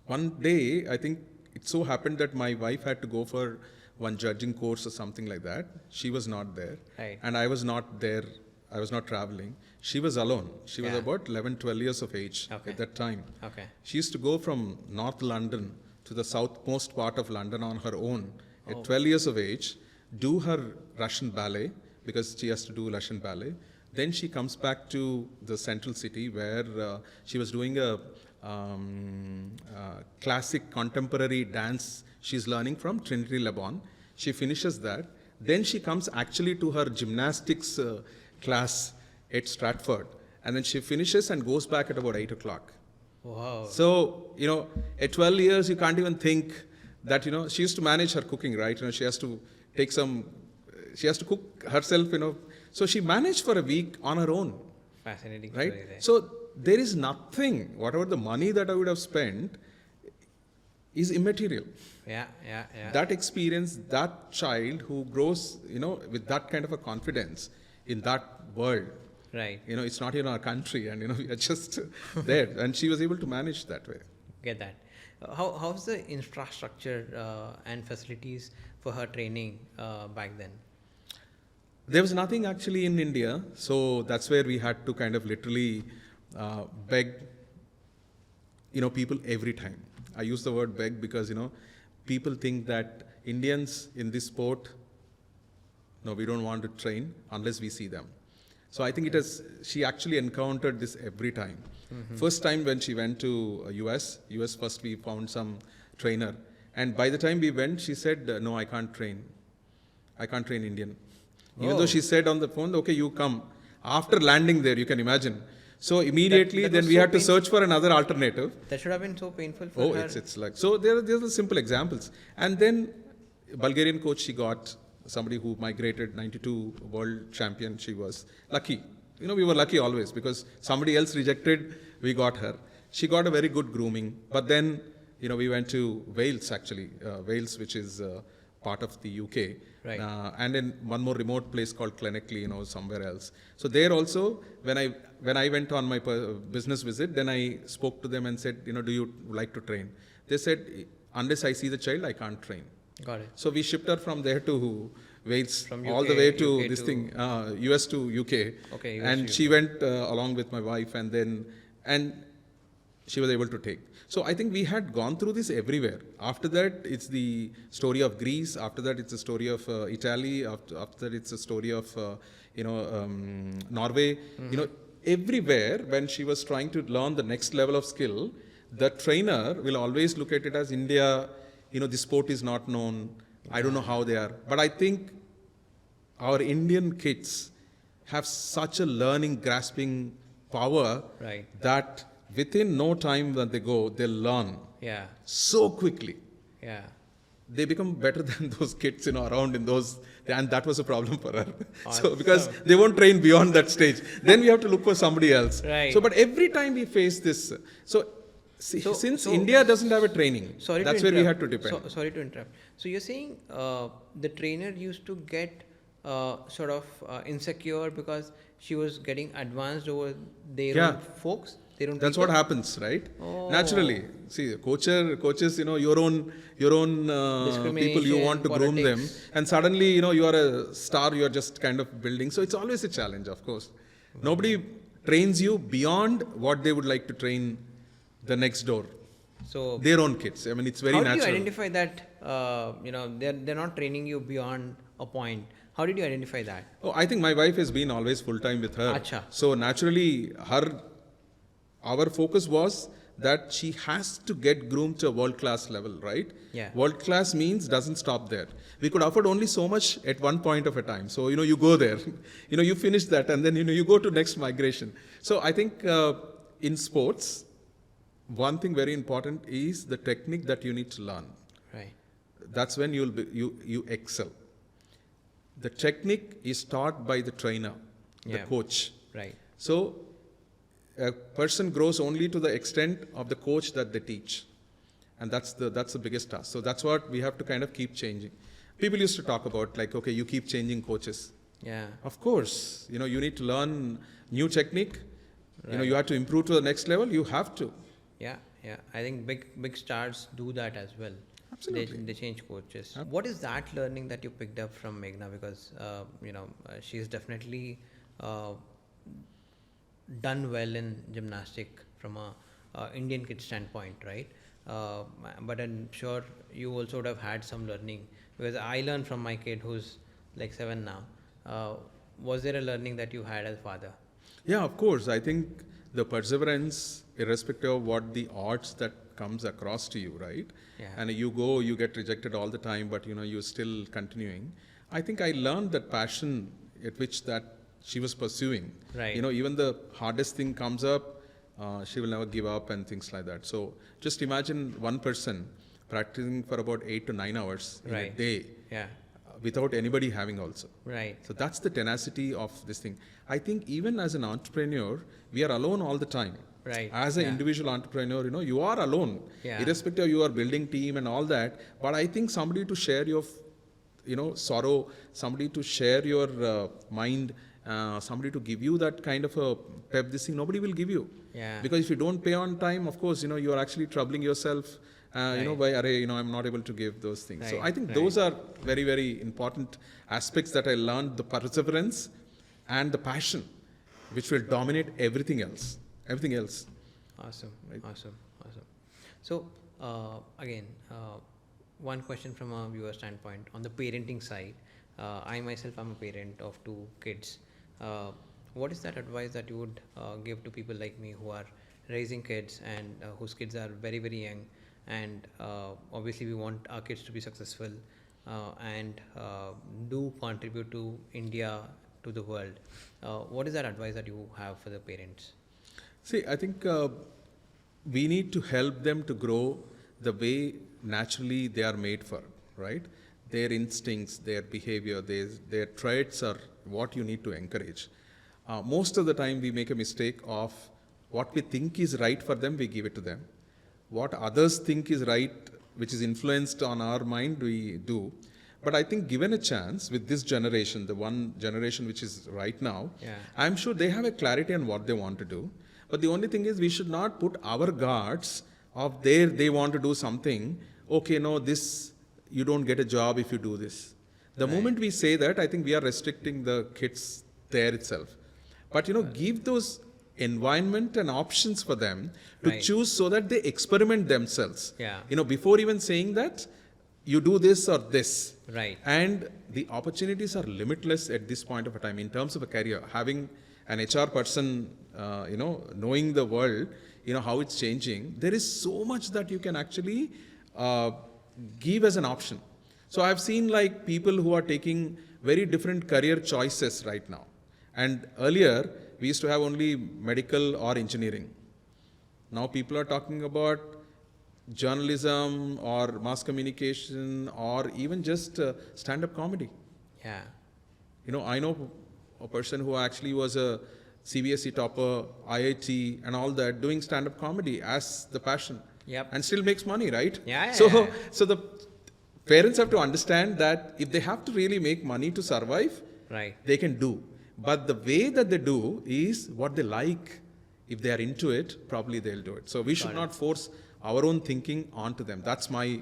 One day, I think it so happened that my wife had to go for one judging course or something like that. She was not there. Right. And I was not there. I was not traveling. She was alone. She was Yeah. about 11, 12 years of age Okay. at that time. Okay. She used to go from North London to the southmost part of London on her own Oh. at 12 years of age, do her Russian ballet, because she has to do Russian ballet. Then she comes back to the central city where she was doing a classic contemporary dance she's learning from Trinity Lebanon. She finishes that. Then she comes actually to her gymnastics class at Stratford. And then she finishes and goes back at about 8 o'clock. Wow. So, at 12 years, you can't even think that, she used to manage her cooking, right? She has to she has to cook herself, So she managed for a week on her own, Fascinating right? story there. So there is nothing, whatever the money that I would have spent is immaterial. Yeah. That experience, that child who grows, with that kind of a confidence in that world, Right. it's not in our country, and we are just there. And she was able to manage that way. Get that. How's the infrastructure and facilities for her training back then? There was nothing actually in India, so that's where we had to kind of literally beg, people every time. I use the word beg because, people think that Indians in this sport, no, we don't want to train unless we see them. So I think she actually encountered this every time. Mm-hmm. First time when she went to US first we found some trainer. And by the time we went, she said, no, I can't train. I can't train Indian. Even though she said on the phone, okay, you come. After landing there, you can imagine. So immediately that then was we so had to painful. search for another alternative. That should have been so painful for Oh, her. it's like, so there are the simple examples. And then Bulgarian coach she got, somebody who migrated, 92 world champion she was. Lucky. We were lucky always because somebody else rejected, we got her. She got a very good grooming. But then, we went to Wales actually, Wales which is part of the UK. Right. And in one more remote place called Clinically, somewhere else. So there also, when I went on my business visit, then I spoke to them and said, do you like to train? They said, unless I see the child, I can't train. Got it. So we shipped her from there to Wales, From all UK the way to UK this to- thing, US to UK. Okay, US and to she went along with my wife, and she was able to take. So I think we had gone through this everywhere. After that, it's the story of Greece. After that, it's the story of Italy. After that, it's the story of Norway. Mm-hmm. Everywhere when she was trying to learn the next level of skill, the trainer will always look at it as India. The sport is not known. I don't know how they are, but I think our Indian kids have such a learning, grasping power Right. that within no time when they go, they'll learn Yeah. so quickly. Yeah. They become better than those kids, around in those, and that was a problem for her. So Awesome. because they won't train beyond that stage, then we have to look for somebody else. Right. So, but every time we face this, since India doesn't have a training, that's where we had to depend. Sorry to interrupt. So you're saying the trainer used to get sort of insecure because she was getting advanced over their Yeah. own folks, their own That's people? what happens, right? Oh. Naturally. See, coaches, your own people, you want Discrimination, to groom them, politics. and suddenly, you are a star, you are just kind of building. So it's always a challenge, of course. Nobody trains you beyond what they would like to train the next door. So Their own kids. I mean, it's very how did natural. you identify that, they're not training you beyond a point? How did you identify that? Oh, I think my wife has been always full time with her. Acha. So naturally, our focus was that she has to get groomed to a world class level, right? Yeah. World class means doesn't stop there. We could afford only so much at one point of a time. So you go there, you finish that, and then you go to next migration. So I think in sports, one thing very important is the technique that you need to learn. Right. That's when you excel. The technique is taught by the trainer, the Yeah. coach. Right. So a person grows only to the extent of the coach that they teach, and that's the biggest task. So that's what we have to kind of keep changing. People used to talk about like, okay, you keep changing coaches. Yeah. Of course, you need to learn new technique. Right. You have to improve to the next level. You have to. Yeah. Yeah. I think big stars do that as well. Absolutely. They change coaches. Yep. What is that learning that you picked up from Meghna? Because she's definitely done well in gymnastic from a Indian kid standpoint, right? But I'm sure you also would have had some learning, because I learned from my kid who's like 7 now. Was there a learning that you had as father? Yeah, of course. I think the perseverance, irrespective of what the odds that comes across to you, right? Yeah. And you get rejected all the time, but you're still continuing. I think I learned that passion at which that she was pursuing. Right. Even the hardest thing comes up, she will never give up and things like that. So just imagine one person practicing for about 8 to 9 hours in a Right. day. Yeah. Without anybody having also. Right. So that's the tenacity of this thing. I think even as an entrepreneur, we are alone all the time. Right. As an Yeah. individual entrepreneur, you are alone. Yeah. Irrespective of your building team and all that. But I think somebody to share your, sorrow, somebody to share your mind, somebody to give you that kind of a pep, this thing, nobody will give you. Yeah. Because if you don't pay on time, of course, you are actually troubling yourself. Right. By I'm not able to give those things. So Right, I think right. those are very, very important aspects that I learned: the perseverance and the passion, which will dominate everything else. Everything else. Awesome. Right. Awesome. So again, one question from a viewer standpoint on the parenting side. I myself am a parent of 2 kids. What is that advice that you would give to people like me who are raising kids and whose kids are very, very young? And obviously we want our kids to be successful and do contribute to India, to the world. What is that advice that you have for the parents? See, I think we need to help them to grow the way naturally they are made for, right? Their instincts, their behavior, their traits are what you need to encourage. Most of the time we make a mistake of what we think is right for them, we give it to them. What others think is right, which is influenced on our mind, we do. But I think given a chance with this generation, the one generation which is right now, Yeah. I'm sure they have a clarity on what they want to do. But the only thing is we should not put our guards of they want to do something. Okay, no, this, you don't get a job if you do this. The Right. moment we say that, I think we are restricting the kids there itself. But give those environment and options for them to Right. choose so that they experiment themselves. Yeah. Before even saying that, you do this or this. Right. And the opportunities are limitless at this point of a time in terms of a career. Having an HR person, knowing the world, how it's changing, there is so much that you can actually give as an option. So I've seen like people who are taking very different career choices right now. And earlier, we used to have only medical or engineering. Now people are talking about journalism or mass communication or even just stand-up comedy. Yeah. I know a person who actually was a CBSE topper, IIT and all that, doing stand-up comedy as the passion. Yep. And still makes money, right? Yeah, yeah, So, yeah. so the parents have to understand that if they have to really make money to survive, Right. they can do. But the way that they do is what they like. If they are into it, probably they'll do it. So we should not force our own thinking onto them. That's my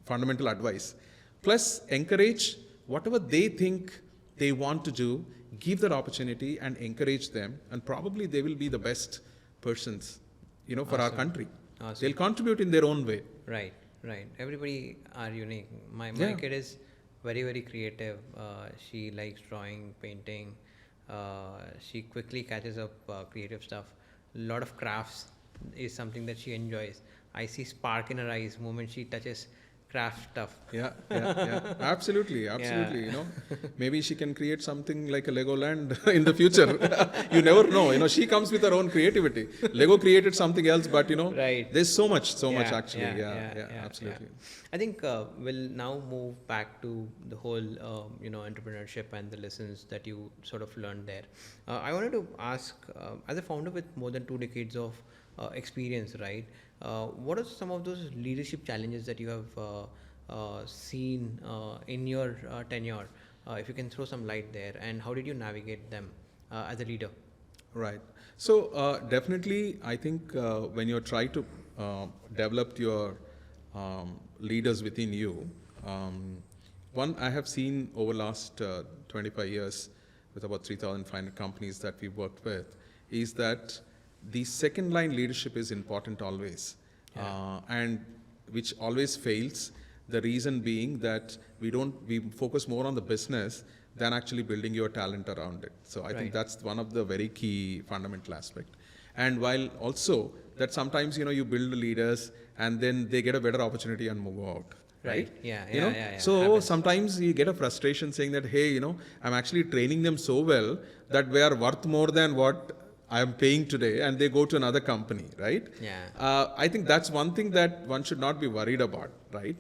fundamental advice. Plus, encourage whatever they think they want to do, give that opportunity and encourage them, and probably they will be the best persons, for our country. Awesome. They'll contribute in their own way. Right. Everybody are unique. My kid is very, very creative. She likes drawing, painting. She quickly catches up creative stuff. A lot of crafts is something that she enjoys. I see spark in her eyes the moment she touches craft stuff. Yeah. Absolutely. Maybe she can create something like a Legoland in the future. You never know. She comes with her own creativity. Lego created something else, but Right. there's so much actually. Yeah, absolutely. I think we'll now move back to the whole, entrepreneurship and the lessons that you sort of learned there. I wanted to ask, as a founder with more than 2 decades of experience, right? What are some of those leadership challenges that you have seen in your tenure? If you can throw some light there, and how did you navigate them as a leader? Right. So definitely, I think when you try to develop your leaders within you, one I have seen over last 25 years with about 3,500 companies that we've worked with, is that the second line leadership is important always, and which always fails. The reason being that we focus more on the business than actually building your talent around it. So I think that's one of the very key fundamental aspect. And while also that sometimes you build the leaders and then they get a better opportunity and move out. Right? Yeah. So Happens. sometimes you get a frustration saying that, hey, I'm actually training them so well that they are worth more than what I am paying today, and they go to another company, right? Yeah. I think that's one thing that one should not be worried about, right?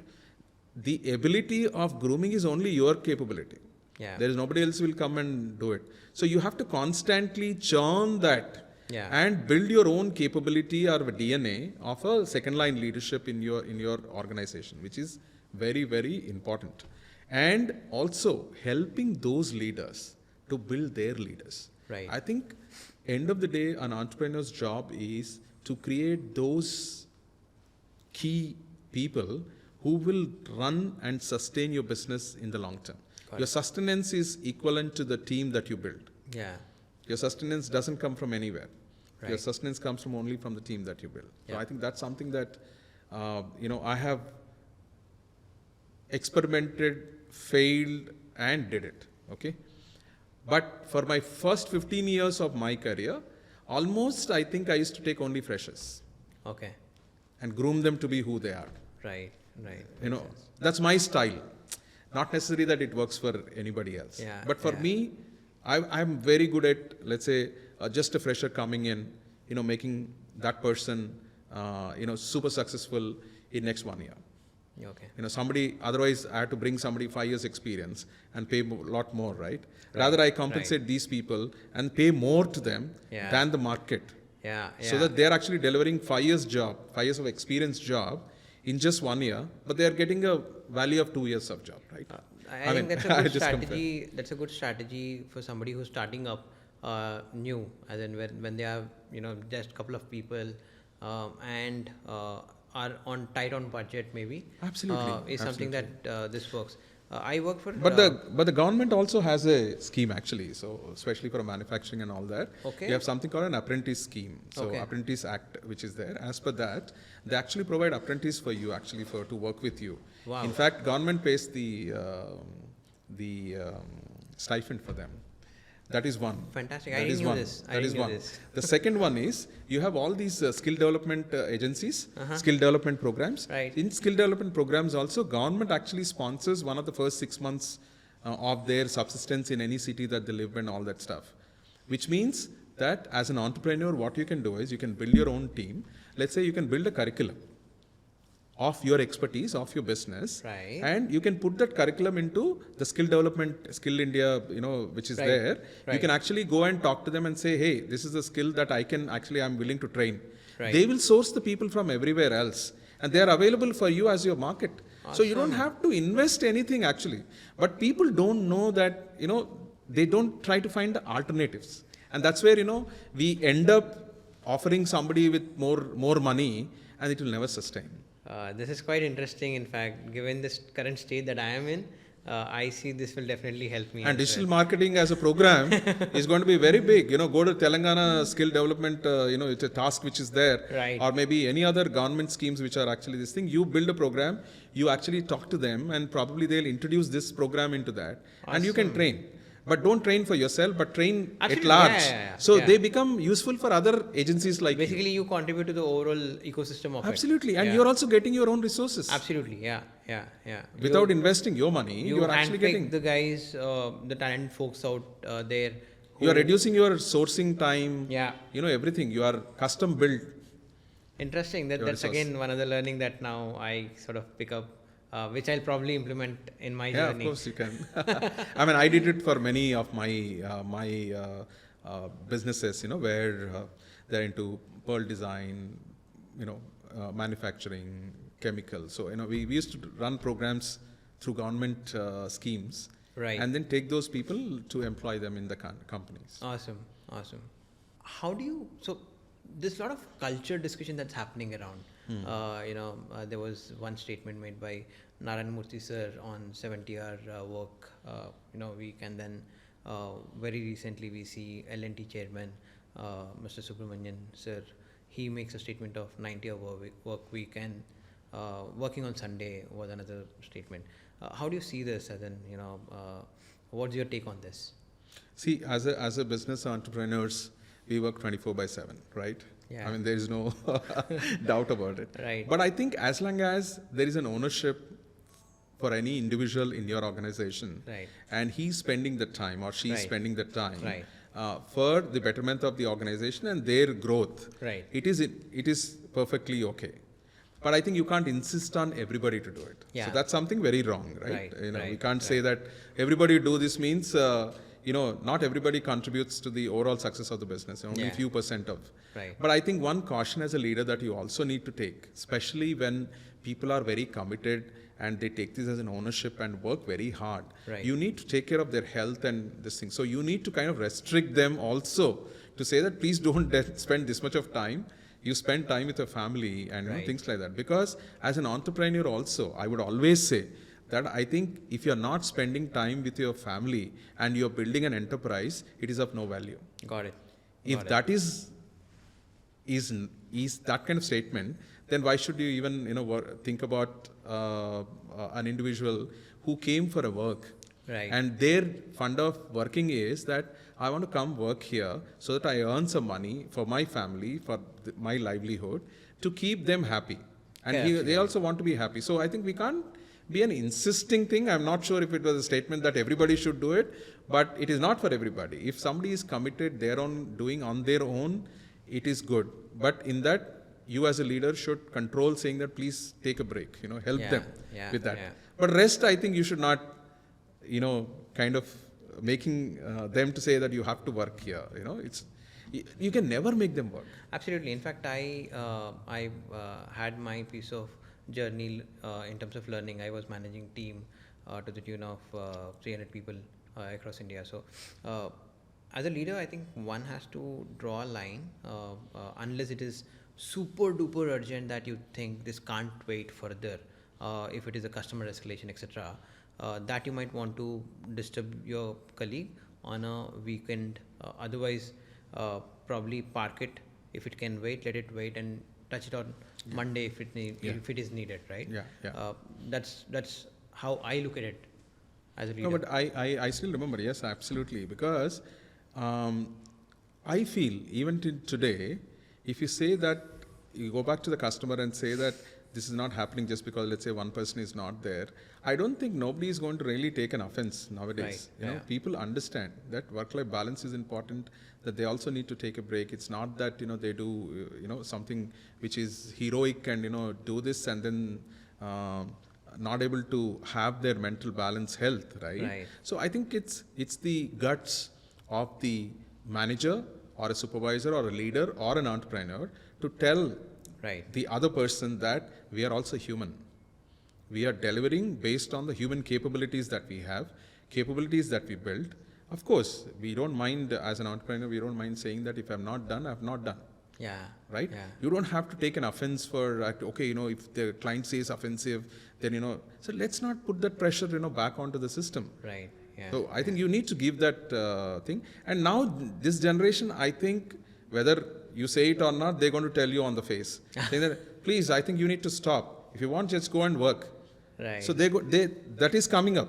The ability of grooming is only your capability. Yeah. There is nobody else will come and do it. So you have to constantly churn that and build your own capability or DNA of a second line leadership in your organization, which is very, very important. And also helping those leaders to build their leaders. Right. I think end of the day, an entrepreneur's job is to create those key people who will run and sustain your business in the long term. Your sustenance is equivalent to the team that you build. Yeah. Your sustenance doesn't come from anywhere. Right. Your sustenance comes only from the team that you build. So I think that's something that I have experimented, failed, and did it. Okay. But for my first 15 years of my career, almost I think I used to take only freshers. Okay. And groom them to be who they are. Right. That's my style. Not necessarily that it works for anybody else. But for me, I'm very good at, let's say, just a fresher coming in, making that person, super successful in next 1 year. Okay. Somebody, otherwise I had to bring somebody 5 years experience and pay a lot more, right? Rather I compensate these people and pay more to them than the market. So that they're actually delivering 5 years of experience job in just 1 year, but they're getting a value of 2 years of job, right? I think that's a good strategy. That's a good strategy for somebody who's starting up new, as in when they have just a couple of people and are tight on budget, maybe. Absolutely. Is something that this works. I work for. But the government also has a scheme actually. So especially for manufacturing and all that, Okay. we have something called an apprentice scheme. So Apprentice Act, which is there. As per that, they actually provide apprentice for you actually to work with you. Wow. In fact, government pays the stipend for them. That is one. Fantastic. I didn't know this. That is one. The second one is you have all these skill development agencies, skill development programs. Right. In skill development programs also, government actually sponsors one of the first 6 months of their subsistence in any city that they live in, all that stuff. Which means that as an entrepreneur, what you can do is you can build your own team. Let's say you can build a curriculum of your expertise, of your business, and you can put that curriculum into the skill development, Skill India, which is there. You can actually go and talk to them and say, hey, this is the skill that I'm willing to train. They will source the people from everywhere else, and they are available for you as your market. So you don't have to invest anything actually. But people don't know that, they don't try to find the alternatives. And that's where, we end up offering somebody with more money and it will never sustain. This is quite interesting. In fact, given this current state that I am in, I see this will definitely help me. And digital marketing as a program is going to be very big. Go to Telangana skill development, it's a task which is there. Right. Or maybe any other government schemes which are actually this thing. You build a program, you actually talk to them, and probably they'll introduce this program into that. Awesome. And you can train. But don't train for yourself, but train at large. So they become useful for other agencies like basically you contribute to the overall ecosystem of Absolutely. And you're also getting your own resources. Absolutely. Yeah. Without investing your money, you're actually getting the guys, the talent folks out there. You are reducing your sourcing time. Yeah. Everything. You are custom built. Interesting. That's again one other learning that now I sort of pick up. Which I'll probably implement in my journey. Yeah, of course you can. I mean, I did it for many of my businesses, where they're into pearl design, manufacturing, chemicals. So, we used to run programs through government schemes. Right. And then take those people to employ them in the companies. Awesome. How do you, so there's a lot of culture discussion that's happening around. There was one statement made by Narayan Murthy sir on 70-hour work week, and then very recently we see L&T chairman Mr. Subramanian sir, he makes a statement of 90-hour work week, and working on Sunday was another statement. How do you see this? As in, what's your take on this? See, as a business entrepreneurs, we work 24/7, right? Yeah. I mean, there is no doubt about it. Right. But I think as long as there is an ownership for any individual in your organization, right, and he's spending the time or she's spending the time right, for the betterment of the organization and their growth, right, it is perfectly okay. But I think you can't insist on everybody to do it. Yeah. So that's something very wrong, right? Right. We can't say that everybody do this means, not everybody contributes to the overall success of the business, only a few percent of. Right. But I think one caution as a leader that you also need to take, especially when people are very committed and they take this as an ownership and work very hard. Right. You need to take care of their health and this thing. So you need to kind of restrict them also to say that please don't spend this much of time. You spend time with your family and things like that. Because as an entrepreneur also, I would always say that I think if you're not spending time with your family and you're building an enterprise, it is of no value. Got it. If that is that kind of statement, then why should you even think about an individual who came for a work, right, and their fund of working is that I want to come work here so that I earn some money for my family, for my livelihood, to keep them happy, and they also want to be happy. So I think we can't be an insisting thing. I'm not sure if it was a statement that everybody should do it, but it is not for everybody. If somebody is committed doing on their own, it is good. But in that, you as a leader should control saying that please take a break, help them with that. Yeah. But rest, I think you should not, kind of making them to say that you have to work here. You can never make them work. Absolutely. In fact, I had my piece of journey in terms of learning. I was managing team to the tune of 300 people across India. So as a leader, I think one has to draw a line unless it is super duper urgent that you think this can't wait further. If it is a customer escalation, etc., that you might want to disturb your colleague on a weekend. Otherwise, probably park it. If it can wait, let it wait, and touch it on Monday if it is needed, right? That's how I look at it as a leader. No, but I still remember, yes, absolutely, because I feel even today, if you say that, you go back to the customer and say that this is not happening just because, let's say, one person is not there, I don't think nobody is going to really take an offense nowadays. People understand that work-life balance is important, that they also need to take a break. It's not that, they do, something which is heroic and, do this and then not able to have their mental balance health, right? So I think it's the guts of the manager or a supervisor or a leader or an entrepreneur to tell the other person that we are also human. We are delivering based on the human capabilities that we have, capabilities that we built. Of course, we don't mind, as an entrepreneur, we don't mind saying that if I'm not done, I've not done. Yeah. Right? Yeah. You don't have to take an offense for, okay, if the client says offensive, then, so let's not put that pressure, back onto the system. Right. Yeah. So I think you need to give that thing. And now this generation, I think, whether you say it or not, they're going to tell you on the face. Saying that, please, I think you need to stop. If you want, just go and work. Right. So that is coming up.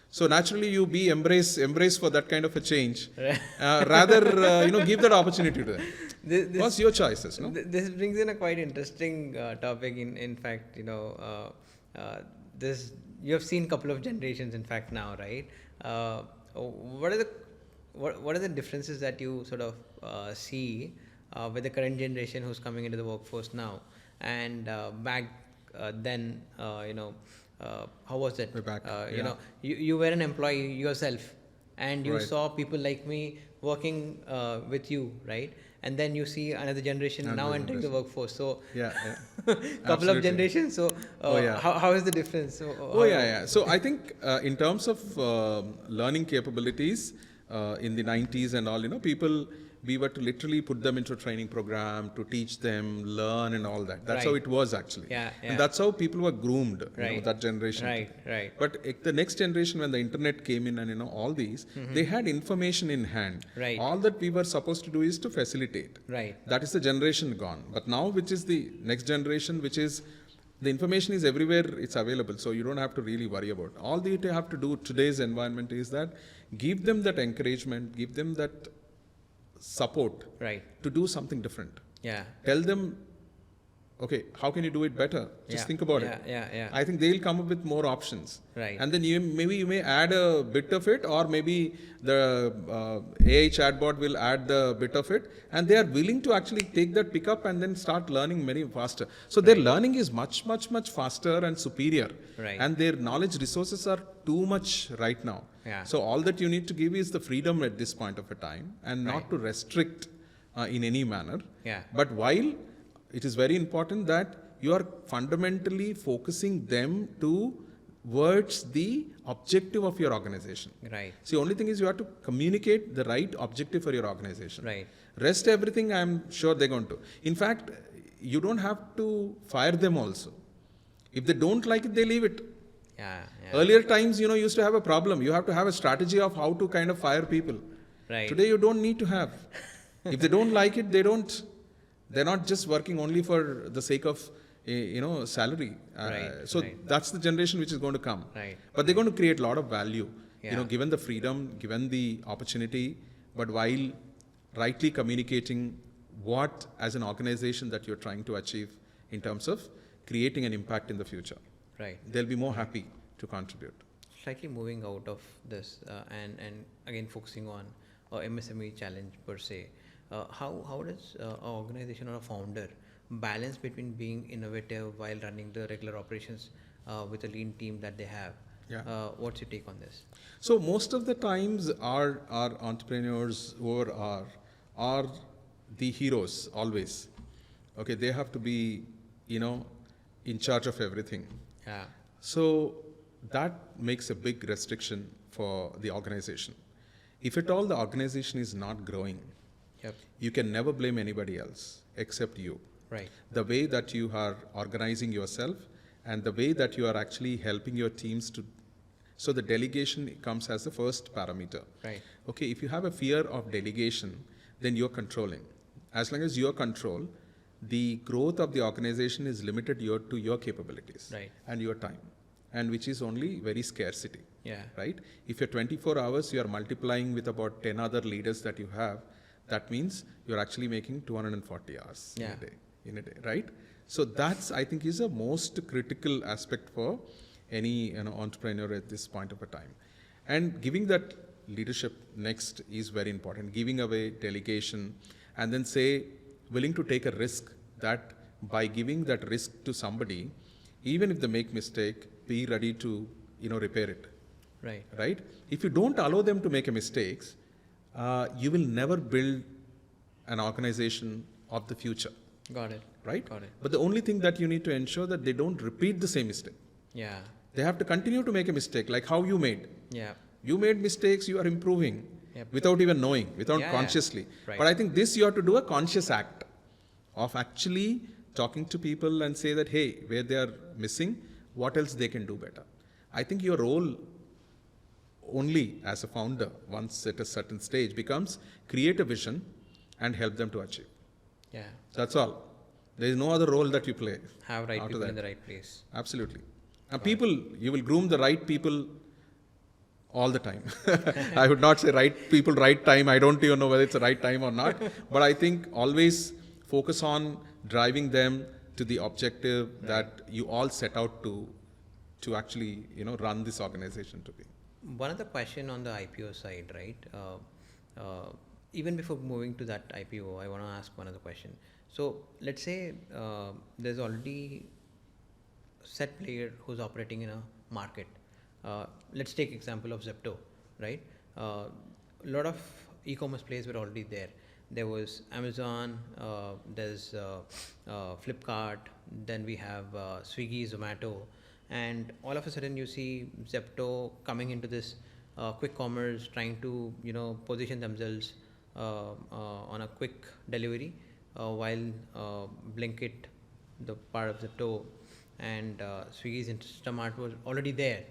So naturally, you be embrace for that kind of a change. Right. Rather, give that opportunity to them. What's your choices? No? This brings in a quite interesting topic. In fact, this you have seen a couple of generations. In fact, now, right? What are the differences that you sort of see with the current generation who's coming into the workforce now, and back then, how was it? Way back, You were an employee yourself, and you Right. saw people like me working with you, right? And then you see another generation now Another entering the generation. workforce. So, Yeah. couple Absolutely. of generations. So, Yeah. how is the difference? So, Yeah. So I think in terms of learning capabilities in the 90s and all, we were to literally put them into a training program to teach them, learn and all that. That's how Right. it was actually. Yeah. And that's how people were groomed, Right. that generation. Right. But the next generation, when the internet came in and all these, they had information in hand. Right. All that we were supposed to do is to facilitate. Right. That is the generation gone. But now, which is the next generation, which is the information is everywhere, it's available. So you don't have to really worry about it. All that you have to do today's environment is that give them that encouragement, give them that support Right. to do something different. Yeah. Tell them, okay, how can you do it better? Just think about it. Yeah. I think they'll come up with more options. Right. And then you may add a bit of it, or maybe the AI chatbot will add the bit of it, and they are willing to actually take that pickup and then start learning very faster. So their learning is much faster and superior. Right. And their knowledge resources are too much right now. Yeah. So all that you need to give is the freedom at this point of a time, and not Right. to restrict in any manner. Yeah. But while it is very important that you are fundamentally focusing them towards the objective of your organization. Right. See, only thing is you have to communicate the right objective for your organization. Right. Rest everything, I'm sure they're going to. In fact, you don't have to fire them also. If they don't like it, they leave it. Yeah. Earlier times, used to have a problem. You have to have a strategy of how to kind of fire people. Right. Today, you don't need to have. If they don't like it, they don't. They're not just working only for the sake of, salary. So that's the generation which is going to come. Right. But they're going to create a lot of value, Yeah. given the freedom, given the opportunity, but while rightly communicating what, as an organization, that you're trying to achieve in terms of creating an impact in the future. Right. They'll be more happy to contribute. Slightly moving out of this and again focusing on MSME challenge per se. How does an organization or a founder balance between being innovative while running the regular operations with a lean team that they have? Yeah. What's your take on this? So most of the times our entrepreneurs who are the heroes always. Okay, they have to be, in charge of everything. Yeah. So that makes a big restriction for the organization. If at all the organization is not growing, Yep. you can never blame anybody else except you. Right. The way that you are organizing yourself and the way that you are actually helping your teams to. So the delegation comes as the first parameter. Right. Okay, if you have a fear of delegation, then you're controlling. As long as you're control, the growth of the organization is limited to your capabilities. Right. And your time, and which is only very scarcity. Yeah. Right? If you're 24 hours, you are multiplying with about 10 other leaders that you have, that means you're actually making 240 hours in a day, right? So that's, I think, is a most critical aspect for any entrepreneur at this point of a time. And giving that leadership next is very important. Giving away delegation, and then willing to take a risk, that by giving that risk to somebody, even if they make mistake, be ready to repair it. Right. Right? If you don't allow them to make mistakes, you will never build an organization of the future. Got it. Right? Got it. But the only thing that you need to ensure that they don't repeat the same mistake. Yeah. They have to continue to make a mistake, like how you made. Yeah. You made mistakes, you are improving Yep. without even knowing, without Yeah, yeah. consciously. Right. But I think this you have to do a conscious act of actually talking to people and say that, hey, where they are missing, what else they can do better. I think your role only as a founder, once at a certain stage, becomes create a vision and help them to achieve. Yeah. That's all. There is no other role that you play. Have right after people that. in the right place. Absolutely. And people, you will groom the right people all the time. I would not say right people, right time. I don't even know whether it's the right time or not. But I think always focus on driving them to the objective that you all set out to actually, run this organization to be. One other question on the IPO side, right? Even before moving to that IPO, I want to ask one other question. So let's say there's already set player who's operating in a market. Let's take example of Zepto, right? A lot of e-commerce players were already there. There was Amazon, there's Flipkart, then we have Swiggy, Zomato, and all of a sudden you see Zepto coming into this quick commerce, trying to position themselves on a quick delivery, while Blinkit, the part of Zepto, and Swiggy's Instamart was already there.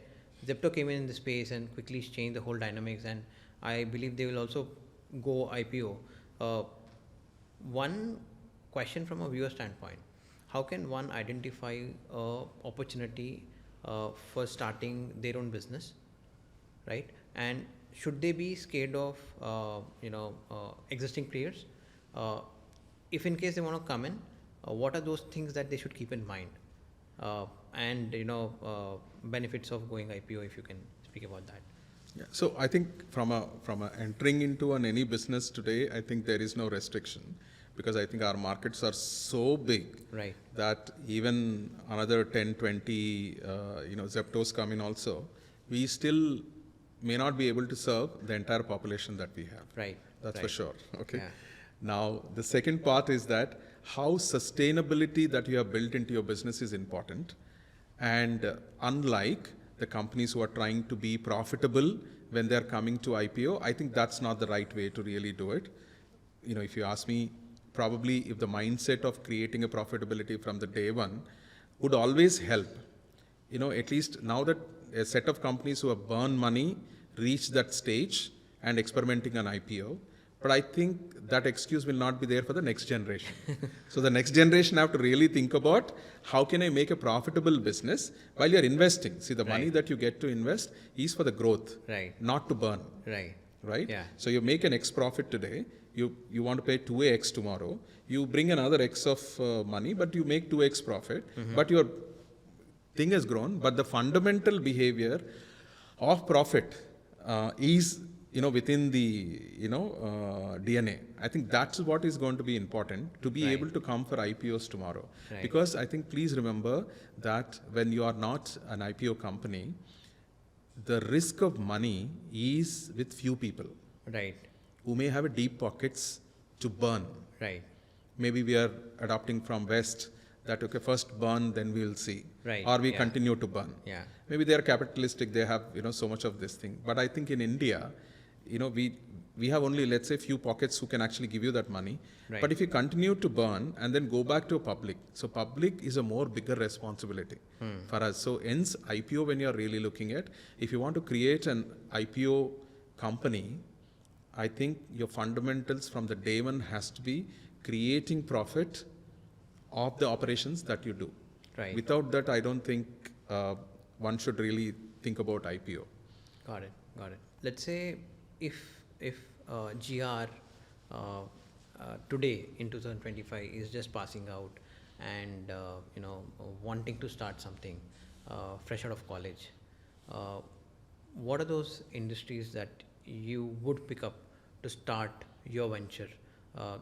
Zepto came in the space and quickly changed the whole dynamics, and I believe they will also go IPO. One question from a viewer standpoint: how can one identify a opportunity for starting their own business, right? And should they be scared of existing players? If in case they want to come in, what are those things that they should keep in mind? And benefits of going IPO, if you can speak about that. Yeah. So I think from a entering into any business today, I think there is no restriction, because I think our markets are so big, right, that even another 10, 20, Zeptos come in also, we still may not be able to serve the entire population that we have. Right. That's right. for sure. Okay. Yeah. Now, the second part is that how sustainability that you have built into your business is important. And unlike the companies who are trying to be profitable when they're coming to IPO, I think that's not the right way to really do it. If you ask me, probably if the mindset of creating a profitability from the day one would always help. At least now that a set of companies who have burned money reach that stage and experimenting on IPO, but I think that excuse will not be there for the next generation. So the next generation have to really think about how can I make a profitable business while you're investing. See, the money that you get to invest is for the growth, not to burn. Right? Yeah. So you make an X profit today, you want to pay 2x tomorrow, you bring another X of money, but you make 2x profit, but your thing has grown, but the fundamental behavior of profit is within the DNA. I think that's what is going to be important to be able to come for IPOs tomorrow. Because I think, please remember that when you are not an IPO company, the risk of money is with few people, who may have a deep pockets to burn. Maybe we are adopting from West that, okay, first burn, then we will see. Or we continue to burn. Maybe they are capitalistic, they have so much of this thing. But I think in India, we have only, let's say, few pockets who can actually give you that money. But if you continue to burn and then go back to a public, so public is a more bigger responsibility for us. So hence IPO, when you're really looking at, if you want to create an IPO company, I think your fundamentals from the day one has to be creating profit of the operations that you do. Without that, I don't think one should really think about IPO. Got it. Let's say if GR today in 2025 is just passing out and wanting to start something fresh out of college, what are those industries that you would pick up to start your venture?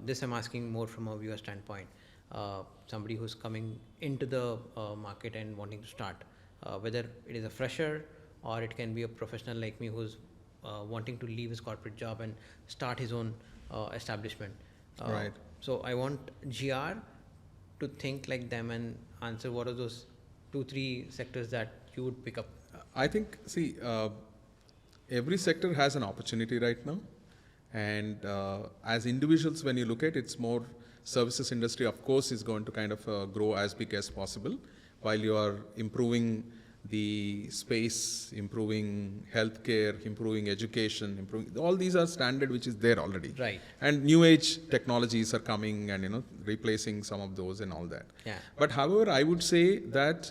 This I'm asking more from a viewer standpoint. Somebody who's coming into the market and wanting to start, whether it is a fresher or it can be a professional like me who's wanting to leave his corporate job and start his own establishment. So I want GR to think like them and answer what are those 2-3 sectors that you would pick up? I think, see, every sector has an opportunity right now. And as individuals, when you look at it, it's more services industry, of course, is going to kind of grow as big as possible while you are improving the space, improving healthcare, improving education, improving, all these are standard which is there already. Right. And new age technologies are coming and, replacing some of those and all that. Yeah. But however, I would say that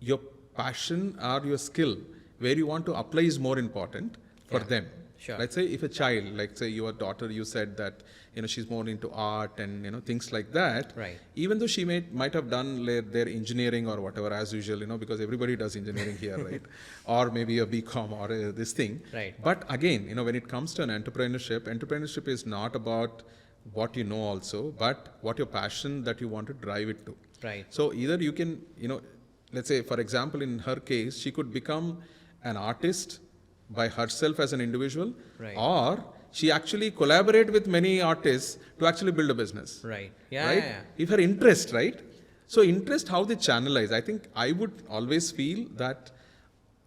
your passion or your skill, where you want to apply is more important for them. Sure. Let's say if a child, like say your daughter, you said that, she's more into art and, things like that. Right. Even though she might have done their engineering or whatever as usual, because everybody does engineering here, right? Or maybe a BCom or this thing. Right. But again, when it comes to an entrepreneurship is not about what you know also, but what your passion that you want to drive it to. Right. So either you can, let's say, for example, in her case, she could become an artist by herself as an individual, right. or she actually collaborate with many artists to actually build a business. Right. Yeah. Right? Yeah. If her interest, right? So interest, how they channelize. I think I would always feel that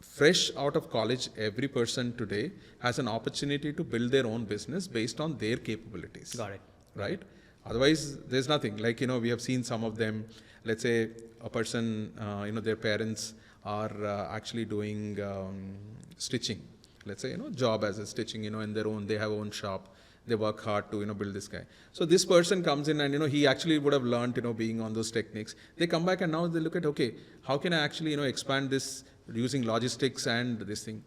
fresh out of college, every person today has an opportunity to build their own business based on their capabilities. Got it. Right? Otherwise, there's nothing. Like, we have seen some of them, let's say a person, their parents are actually doing stitching. Let's say, job as a stitching, in their own, they have own shop. They work hard to, build this guy. So this person comes in and, he actually would have learned, being on those techniques. They come back and now they look at, okay, how can I actually, expand this using logistics and this thing?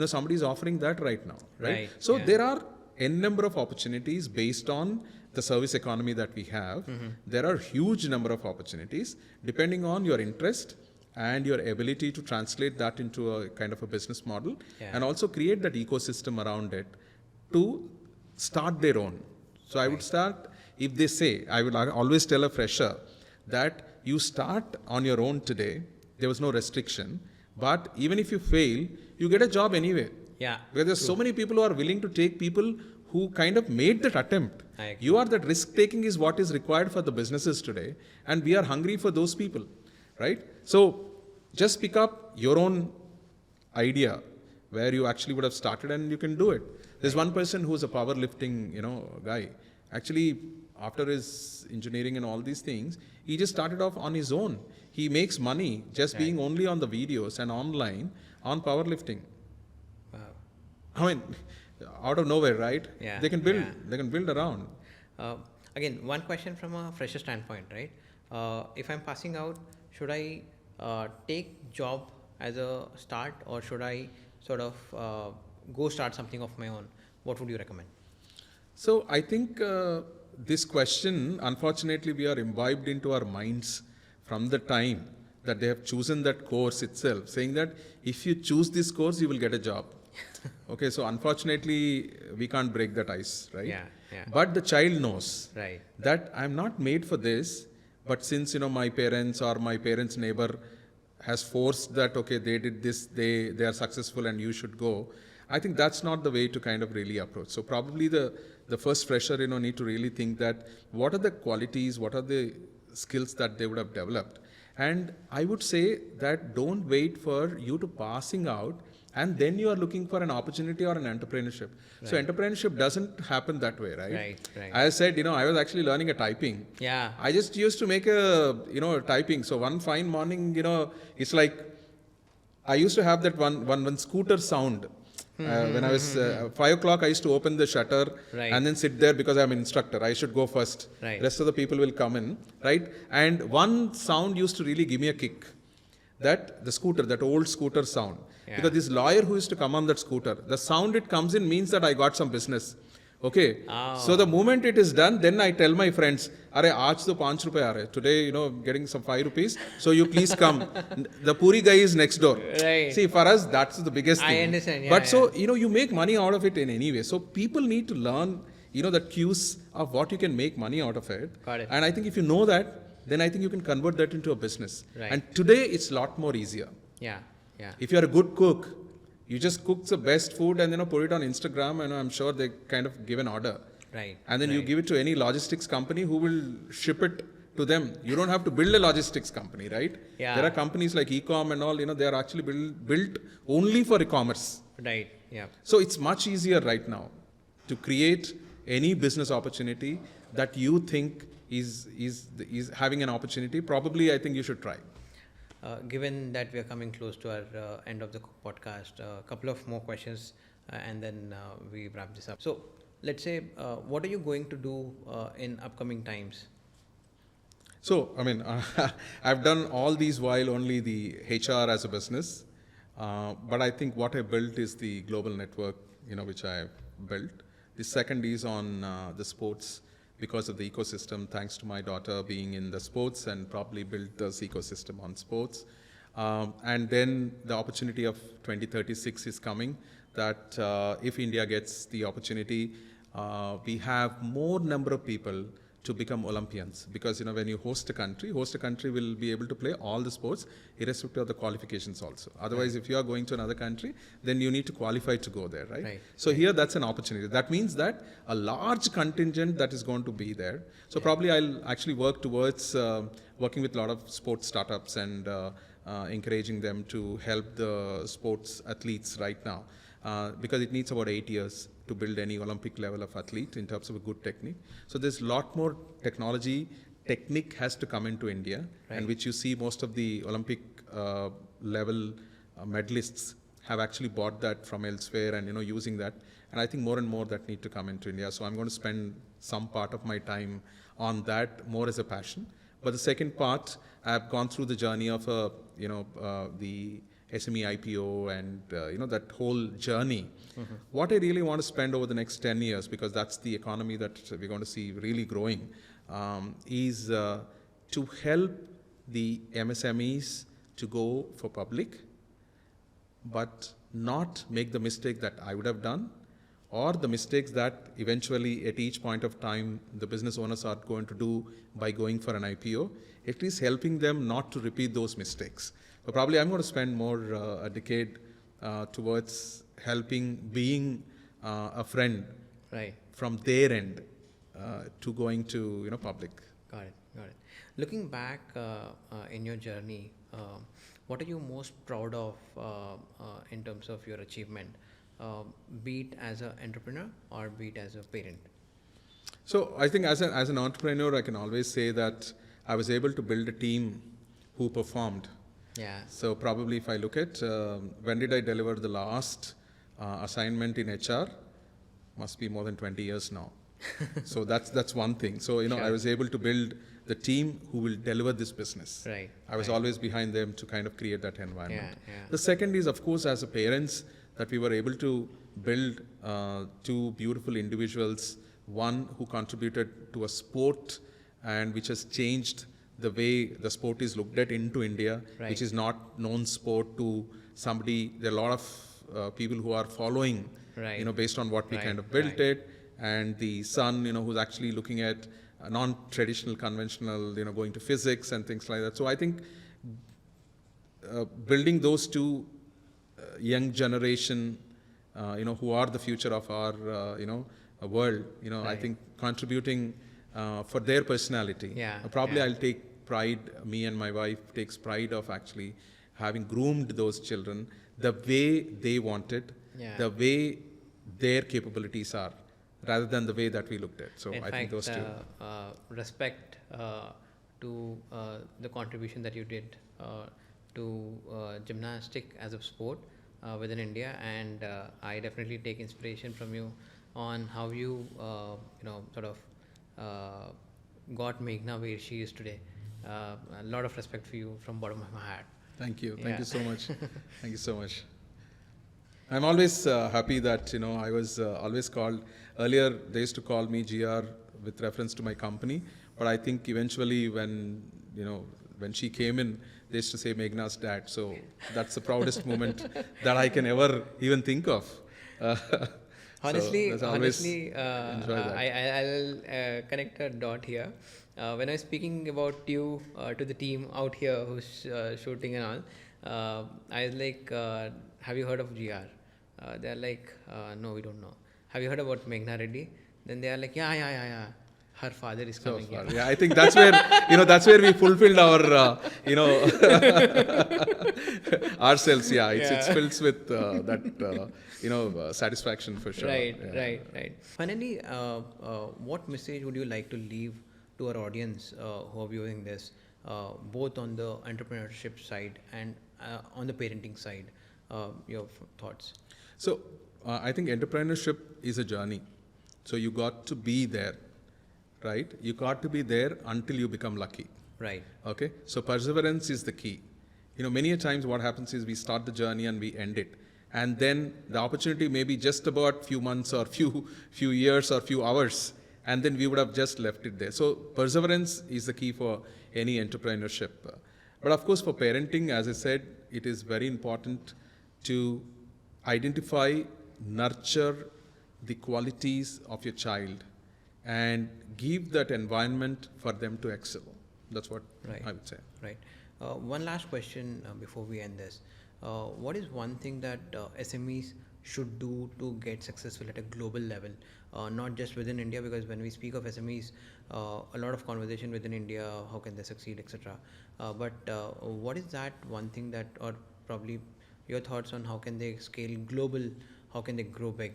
Somebody is offering that right now, right? So there are n number of opportunities based on the service economy that we have. Mm-hmm. There are huge number of opportunities depending on your interest and your ability to translate that into a kind of a business model, and also create that ecosystem around it to start their own. So I would start, if they say, I would always tell a fresher that you start on your own today, there was no restriction, but even if you fail, you get a job anyway. Yeah. Because there's so many people who are willing to take people who kind of made that attempt. You are that risk taking is what is required for the businesses today, and we are hungry for those people, right? So just pick up your own idea where you actually would have started and you can do it. There's one person who's a powerlifting, guy. Actually, after his engineering and all these things, he just started off on his own. He makes money just being only on the videos and online on powerlifting. Wow. I mean, out of nowhere, right? Yeah. They can build. They can build around. Again, one question from a fresher standpoint, right? If I'm passing out, should I take job as a start, or should I sort of go start something of my own? What would you recommend? So I think this question, unfortunately, we are imbibed into our minds from the time that they have chosen that course itself, saying that if you choose this course, you will get a job. Okay, so unfortunately, we can't break that ice, right? Yeah. But the child knows right. that I'm not made for this, but since, my parents or my parents' neighbor has forced that, okay, they did this, they are successful and you should go. I think that's not the way to kind of really approach. So probably the first fresher, need to really think that what are the qualities, what are the skills that they would have developed. And I would say that don't wait for you to passing out and then you are looking for an opportunity or an entrepreneurship. Right. So entrepreneurship doesn't happen that way, right? Right. As I said, I was actually learning a typing. Yeah. I just used to make a, typing. So one fine morning, it's like, I used to have that one scooter sound. When I was 5 o'clock, I used to open the shutter and then sit there because I'm an instructor. I should go first. Right. Rest of the people will come in, right? And one sound used to really give me a kick. That old scooter sound. Yeah. Because this lawyer who used to come on that scooter, the sound it comes in means that I got some business. Okay. Oh. So the moment it is done, then I tell my friends, "Are aaj to 5 rupees aa rahe. Today, getting some 5 rupees. So you please come." The Puri guy is next door. Right. See, for us, that's the biggest thing. I understand. Yeah, but so, you make money out of it in any way. So people need to learn, the cues of what you can make money out of it. Got it. And I think if you know that, then I think you can convert that into a business. Right. And today, it's a lot more easier. Yeah. If you're a good cook, you just cook the best food and put it on Instagram, and I'm sure they kind of give an order. Right. And then you give it to any logistics company who will ship it to them. You don't have to build a logistics company, right? Yeah. There are companies like Ecom and all, they are actually built only for e-commerce. Right. Yeah. So it's much easier right now to create any business opportunity that you think is having an opportunity. Probably, I think you should try. Given that we are coming close to our end of the podcast, a couple of more questions and then we wrap this up. So let's say, what are you going to do in upcoming times? So, I mean, I've done all these while only the HR as a business. But I think what I built is the global network, which I built. The second is on the sports because of the ecosystem, thanks to my daughter being in the sports and probably built this ecosystem on sports. And then the opportunity of 2036 is coming that if India gets the opportunity, we have more number of people to become Olympians, because when you host a country will be able to play all the sports irrespective of the qualifications also. Otherwise, if you are going to another country, then you need to qualify to go there, right? So here that's an opportunity. That means that a large contingent that is going to be there. So probably I'll actually work towards working with a lot of sports startups and encouraging them to help the sports athletes right now, because it needs about 8 years to build any Olympic level of athlete in terms of a good technique. So there's a lot more technique has to come into India, and which you see most of the Olympic level medalists have actually bought that from elsewhere and using that. And I think more and more that need to come into India. So I'm going to spend some part of my time on that more as a passion. But the second part, I've gone through the journey of the SME IPO and that whole journey. Mm-hmm. What I really want to spend over the next 10 years, because that's the economy that we're going to see really growing, is to help the MSMEs to go for public, but not make the mistake that I would have done, or the mistakes that eventually at each point of time the business owners are going to do by going for an IPO, at least helping them not to repeat those mistakes. So probably I'm going to spend more a decade towards helping, being a friend from their end to going to public. Got it. Looking back in your journey, what are you most proud of in terms of your achievement, be it as an entrepreneur or be it as a parent? So I think as an entrepreneur, I can always say that I was able to build a team who performed. Yeah. So probably if I look at when did I deliver the last assignment in HR, must be more than 20 years now. So that's one thing. So sure. I was able to build the team who will deliver this business. Right. I was always behind them to kind of create that environment. Yeah. The second is, of course, as a parents, that we were able to build two beautiful individuals, one who contributed to a sport and which has changed the way the sport is looked at into India, which is not known sport to somebody. There are a lot of people who are following, based on what we kind of built it. And the son, who's actually looking at non-traditional, conventional, going to physics and things like that. So I think building those two young generation, who are the future of our, world, I think contributing for their personality. Probably I'll take pride, me and my wife takes pride of actually having groomed those children the way they wanted, the way their capabilities are, rather than the way that we looked at. So I think those two. Respect to the contribution that you did to gymnastics as a sport within India, and I definitely take inspiration from you on how you got Meghana where she is today. A lot of respect for you from bottom of my heart. Thank you. Thank you so much. Thank you so much. I'm always happy that, I was always called, earlier they used to call me GR with reference to my company, but I think eventually when she came in, they used to say Meghna's dad. So that's the proudest moment that I can ever even think of. Honestly, I'll connect a dot here. When I was speaking about you to the team out here who's shooting and all, I was like, have you heard of GR? They're like, no, we don't know. Have you heard about Meghana Reddy? Then they are like, yeah. Her father is So coming far, here. yeah, I think that's where that's where we fulfilled our ourselves. Yeah, it's Yeah. filled with that satisfaction for sure. Right, Yeah. right, right. Finally, what message would you like to leave to our audience who are viewing this, both on the entrepreneurship side and on the parenting side? Your thoughts? So I think entrepreneurship is a journey. So you got to be there, right? You got to be there until you become lucky. Right. Okay, so perseverance is the key. Many a times what happens is we start the journey and we end it, and then the opportunity may be just about few months or few years or few hours, and then we would have just left it there. So perseverance is the key for any entrepreneurship. But of course, for parenting, as I said, it is very important to identify, nurture the qualities of your child, and give that environment for them to excel. That's what Right. I would say. Right. One last question before we end this. What is one thing that SMEs should do to get successful at a global level, not just within India? Because when we speak of SMEs, a lot of conversation within India, how can they succeed, etc. But what is that one thing that, or probably your thoughts on how can they scale global, how can they grow big?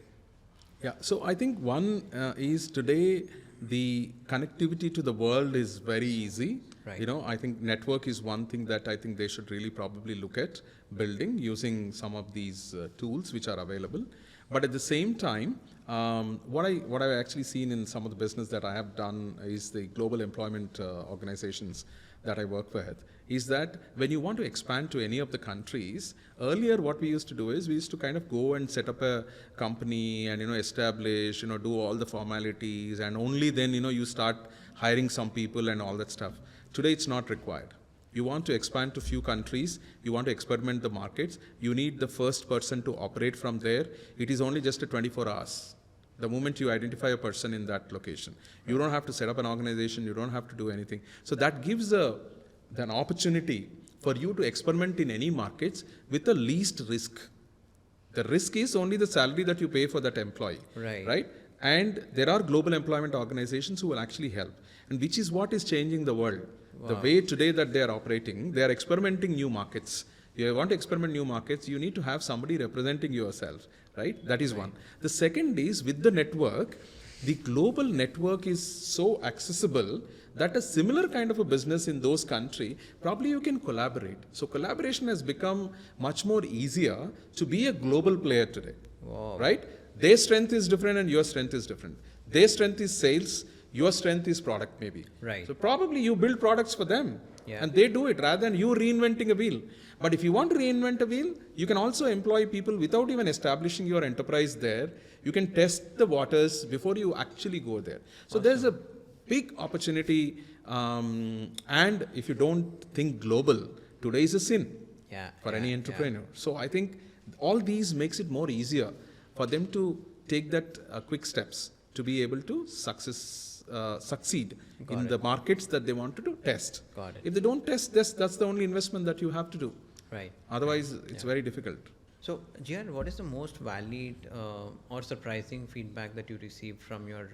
Yeah, so I think one is today the connectivity to the world is very easy. Right. I think network is one thing that I think they should really probably look at building using some of these tools which are available. But at the same time, what I've actually seen in some of the business that I have done is the global employment organizations that I work with, is that when you want to expand to any of the countries, earlier what we used to do is we used to kind of go and set up a company and establish, do all the formalities, and only then you start hiring some people and all that stuff. Today it's not required. You want to expand to few countries, you want to experiment the markets, you need the first person to operate from there. It is only just a 24 hours. The moment you identify a person in that location, you don't have to set up an organization, you don't have to do anything. So that gives an opportunity for you to experiment in any markets with the least risk. The risk is only the salary that you pay for that employee. Right. And there are global employment organizations who will actually help. And which is what is changing the world. Wow. The way today that they are operating, they are experimenting new markets. If you want to experiment new markets, you need to have somebody representing yourself, right? That is one. The second is with the network, the global network is so accessible that a similar kind of a business in those countries, probably you can collaborate. So collaboration has become much more easier to be a global player today, Wow. right? Their strength is different and your strength is different. Their strength is sales, your strength is product maybe. Right. So probably you build products for them. Yeah. And they do it rather than you reinventing a wheel. But if you want to reinvent a wheel, you can also employ people without even establishing your enterprise there. You can test the waters before you actually go there. So there's a big opportunity. And if you don't think global, today is a sin for any entrepreneur. So I think all these makes it more easier for them to take that quick steps to be able to succeed in the markets that they want to test. Got it. If they don't test this, that's the only investment that you have to do. Right. Otherwise, it's very difficult. So, GR, what is the most valid or surprising feedback that you received from your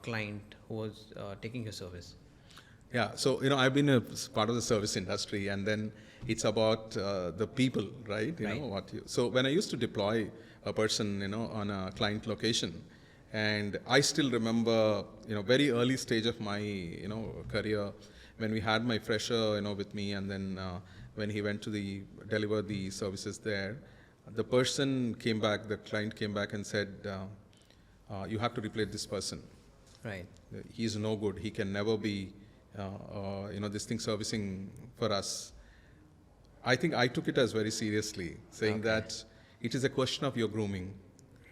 client who was taking your service? Yeah, so I've been a part of the service industry, and then it's about the people, right? So when I used to deploy a person, on a client location, and I still remember, very early stage of my, career, when we had my fresher, with me, and then when he went to deliver the services there, the person came back, the client came back and said, you have to replace this person. Right. He's no good. He can never be, this thing servicing for us. I think I took it as very seriously, saying that it is a question of your grooming.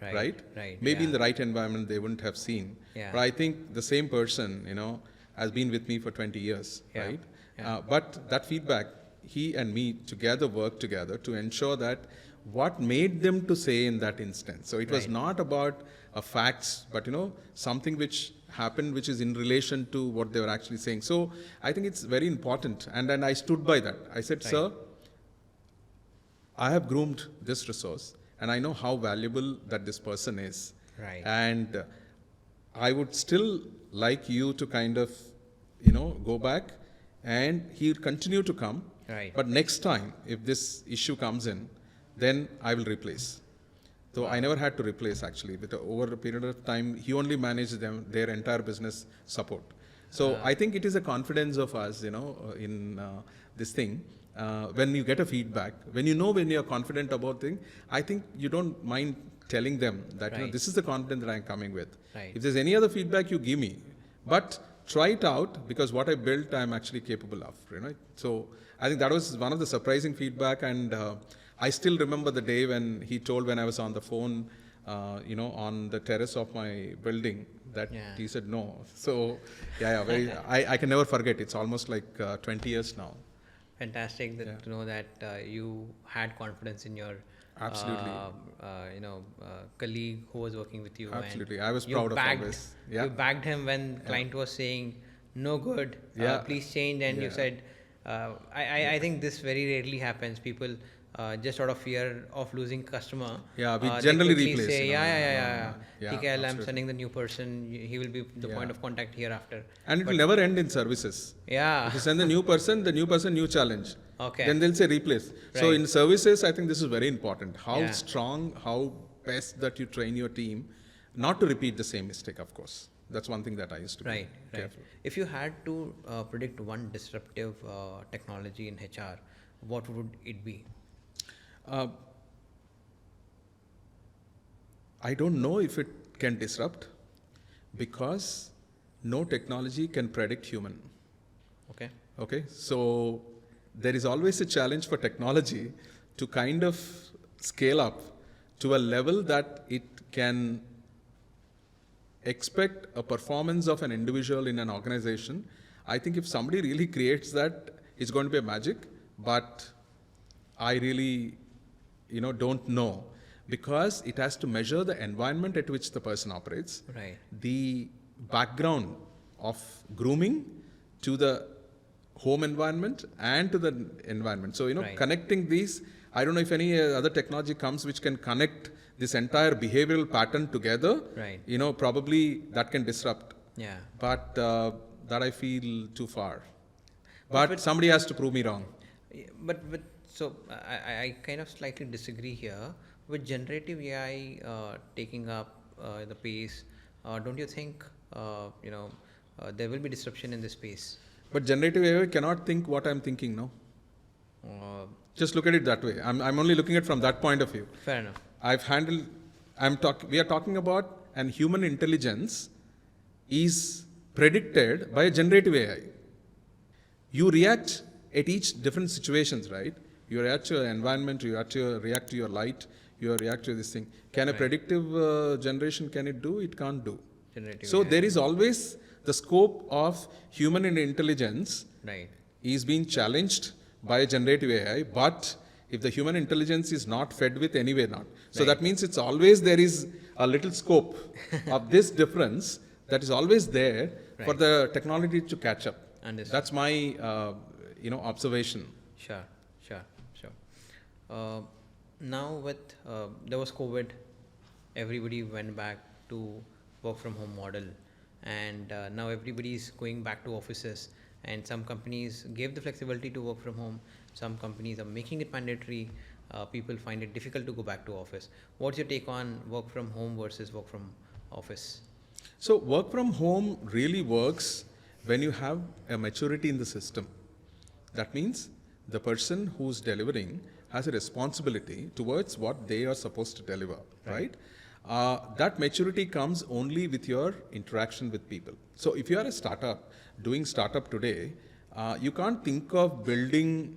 Right? Maybe in the right environment they wouldn't have seen. Yeah. But I think the same person, has been with me for 20 years, right? Yeah. But that feedback, he and me together worked together to ensure that what made them to say in that instance. So it was not about facts, but something which happened, which is in relation to what they were actually saying. So I think it's very important. And then I stood by that. I said, sir, I have groomed this resource, and I know how valuable that this person is. Right. And I would still like you to kind of, go back, and he'll continue to come. Right. But next time, if this issue comes in, then I will replace. So I never had to replace actually. Over a period of time, he only managed their entire business support. So I think it is a confidence of us, in this thing. When you get a feedback, when you're confident about things, I think you don't mind telling them that Right. this is the confidence that I'm coming with. Right. If there's any other feedback, you give me. But try it out, because what I built, I'm actually capable of. So I think that was one of the surprising feedback, and I still remember the day when he told, when I was on the phone, on the terrace of my building, that he said no. So I can never forget. It's almost like 20 years now. Fantastic to know that you had confidence in your Absolutely. colleague who was working with you. Absolutely. And I was you proud of backed, always. You backed him when client was saying no good, please change, and you said, I think this very rarely happens. People just out of fear of losing customer. Yeah, we they generally quickly replace. say, Yeah, Okay, I'm absolutely. sending the new person. He will be the point of contact hereafter. And it will never end in services. Yeah. If you send the new person, new challenge. Okay. Then they'll say replace. So Right. in services, I think this is very important. How Yeah. strong, how best that you train your team, not to repeat the same mistake, of course. That's one thing that I used to Right. be careful. If you had to predict one disruptive technology in HR, what would it be? I don't know if it can disrupt, because no technology can predict human. Okay, so there is always a challenge for technology to kind of scale up to a level that it can expect a performance of an individual in an organization. I think if somebody really creates that, it's going to be a magic, but I really, don't know, because it has to measure the environment at which the person operates, Right. the background of grooming to the home environment and to the environment. So, Right. connecting these, I don't know if any other technology comes which can connect this entire behavioral pattern together. Right. Probably that can disrupt. Yeah. But that I feel too far. But somebody has to prove me wrong. But so I kind of slightly disagree here with generative AI taking up the pace. Don't you think there will be disruption in this space? But generative AI cannot think what I'm thinking now. Just look at it that way. I'm only looking at it from that point of view. Fair enough. We are talking about an human intelligence is predicted by a generative AI. You react at each different situations, right? You react to your environment, you react to your light, you react to this thing. Can a predictive generation, can it do? It can't do. Generative So AI. there is always the scope of human intelligence Right. is being challenged by a generative AI, but if the human intelligence is not fed with, anyway not. So that means it's always there is a little scope of this difference that is always there for the technology to catch up. Understood. That's my observation. Sure. Now with there was COVID, everybody went back to work from home model, and now everybody is going back to offices. And some companies gave the flexibility to work from home. Some companies are making it mandatory. People find it difficult to go back to office. What's your take on work from home versus work from office? So work from home really works when you have a maturity in the system. That means the person who's delivering has a responsibility towards what they are supposed to deliver, right? That maturity comes only with your interaction with people. So if you are a startup, doing startup today, you can't think of building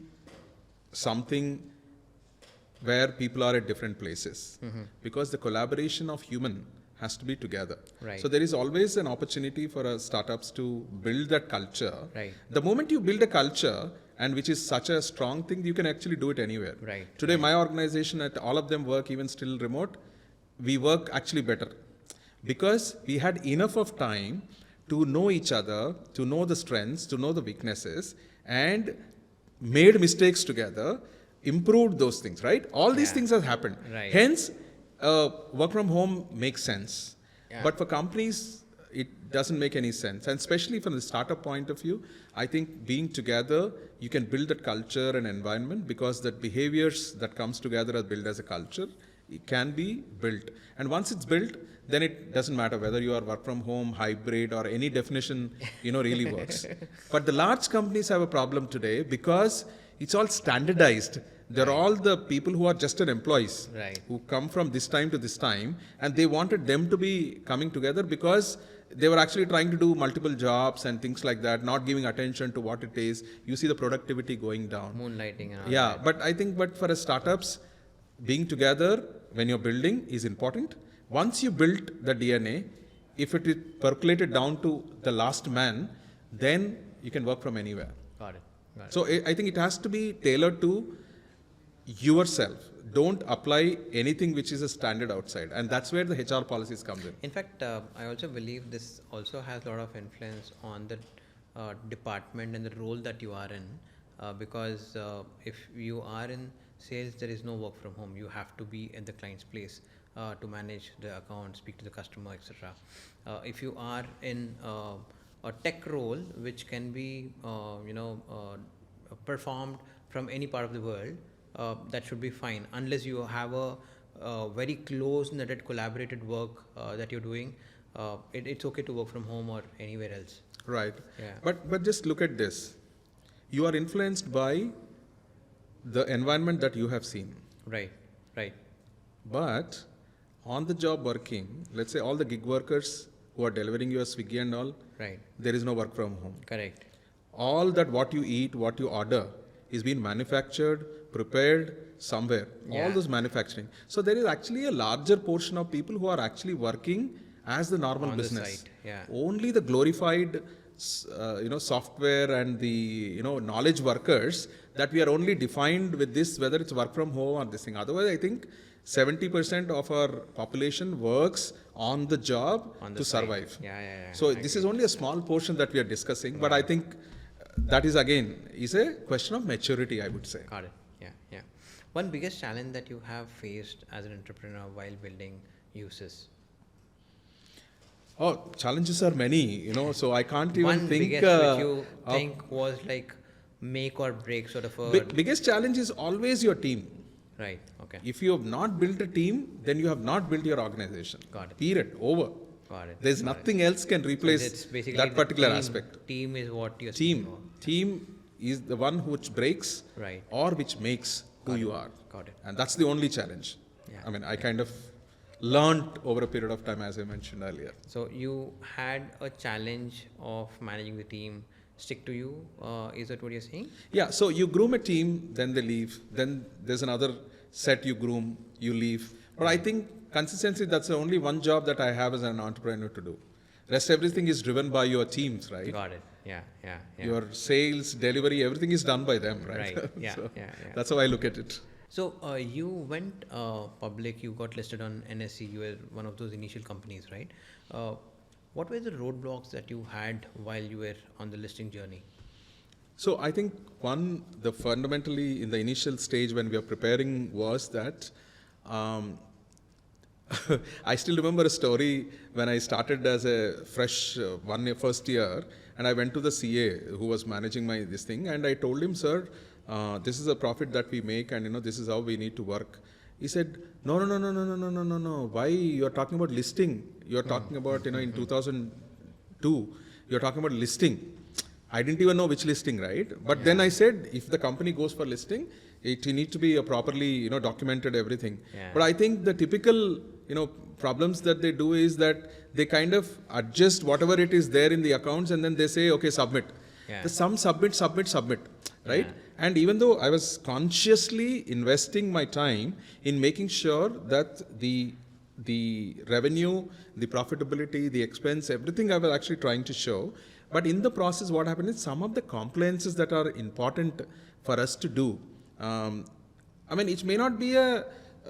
something where people are at different places, because the collaboration of human has to be together. Right. So there is always an opportunity for startups to build that culture. Right. The moment you build a culture, and which is such a strong thing, you can actually do it anywhere. Right. Today, my organization, at all of them work even still remote. We work actually better because we had enough of time to know each other, to know the strengths, to know the weaknesses, and made mistakes together, improved those things, right? All these things have happened. Right. Hence, work from home makes sense. Yeah. But for companies, it doesn't make any sense. And especially from the startup point of view, I think being together, you can build that culture and environment, because that behaviors that comes together are built as a culture. It can be built. And once it's built, then it doesn't matter whether you are work from home, hybrid, or any definition, really works. But the large companies have a problem today because it's all standardized. They're all the people who are just an employees, who come from this time to this time, and they wanted them to be coming together because they were actually trying to do multiple jobs and things like that, not giving attention to what it is. You see the productivity going down. Moonlighting and all Yeah, that. but I think, for a startups, being together when you're building is important. Once you build the DNA, if it is percolated down to the last man, then you can work from anywhere. Got it. So I think it has to be tailored to yourself. Don't apply anything which is a standard outside, and that's where the HR policies comes in. In fact, I also believe this also has a lot of influence on the department and the role that you are in, because if you are in sales, there is no work from home. You have to be in the client's place to manage the account, speak to the customer, etc. If you are in a tech role, which can be performed from any part of the world, that should be fine, unless you have a very close knitted collaborated work that you're doing. It's okay to work from home or anywhere else. Right. Yeah. But just look at this. You are influenced by the environment that you have seen. Right. But on the job working, let's say all the gig workers who are delivering your Swiggy and all, Right. there is no work from home. Correct. All that what you eat, what you order is being manufactured, prepared somewhere. Yeah. All those manufacturing. So there is actually a larger portion of people who are actually working as the normal On the business. site, yeah. Only the glorified software and the knowledge workers that we are only defined with this, whether it's work from home or this thing. Otherwise, I think 70% of our population works on the job to site. survive. Yeah. So this is only a small portion that we are discussing, but I think that is again is a question of maturity, I would say. Got it. Yeah. One biggest challenge that you have faced as an entrepreneur while building Husys? Oh, challenges are many, so I can't even One think. biggest which you think was like make or break sort of a... Biggest challenge is always your team. Right, okay. If you have not built a team, then you have not built your organization. Got it. Period. Over. Got it. There's nothing else can replace It's basically that the particular team. aspect. Team is what you're Team is the one which breaks Right. or which makes who you are. Got it. And that's the only challenge. Yeah. I mean, I kind of learned over a period of time, as I mentioned earlier. So you had a challenge of managing the team stick to you. Is that what you're saying? Yeah, so you groom a team, then they leave. Then there's another set you groom, you leave. But I think consistency, that's the only one job that I have as an entrepreneur to do. Rest everything is driven by your teams, right? Got it. Yeah. Your sales, delivery, everything is done by them, right? Right. Yeah, So yeah. That's how I look at it. So you went public, you got listed on NSE, you were one of those initial companies, right? What were the roadblocks that you had while you were on the listing journey? So I think the fundamentally in the initial stage when we are preparing was that I still remember a story when I started as a fresh first year, and I went to the CA who was managing this thing, and I told him, sir, this is a profit that we make, and this is how we need to work. He said, no. Why you are talking about listing? You are talking about in 2002, you are talking about listing. I didn't even know which listing, right? But then I said, if the company goes for listing, it needs to be a properly, documented everything. Yeah. But I think the typical, problems that they do is that they kind of adjust whatever it is there in the accounts, and then they say, okay, submit. Yeah. The sum submit, right? Yeah. And even though I was consciously investing my time in making sure that the revenue, the profitability, the expense, everything I was actually trying to show. But in the process, what happened is some of the compliances that are important for us to do. It may not be a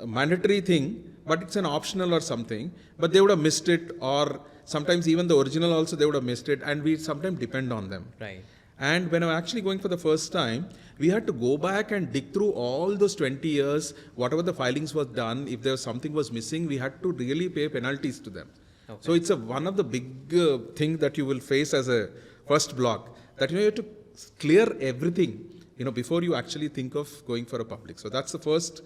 mandatory thing, but it's an optional or something, but they would have missed it, or sometimes even the original also they would have missed it, and we sometimes depend on them. Right. And when I'm actually going for the first time, we had to go back and dig through all those 20 years, whatever the filings was done. If there was something was missing, we had to really pay penalties to them. Okay. So it's one of the big thing that you will face as a first block, that you have to clear everything, before you actually think of going for a public. So that's the first,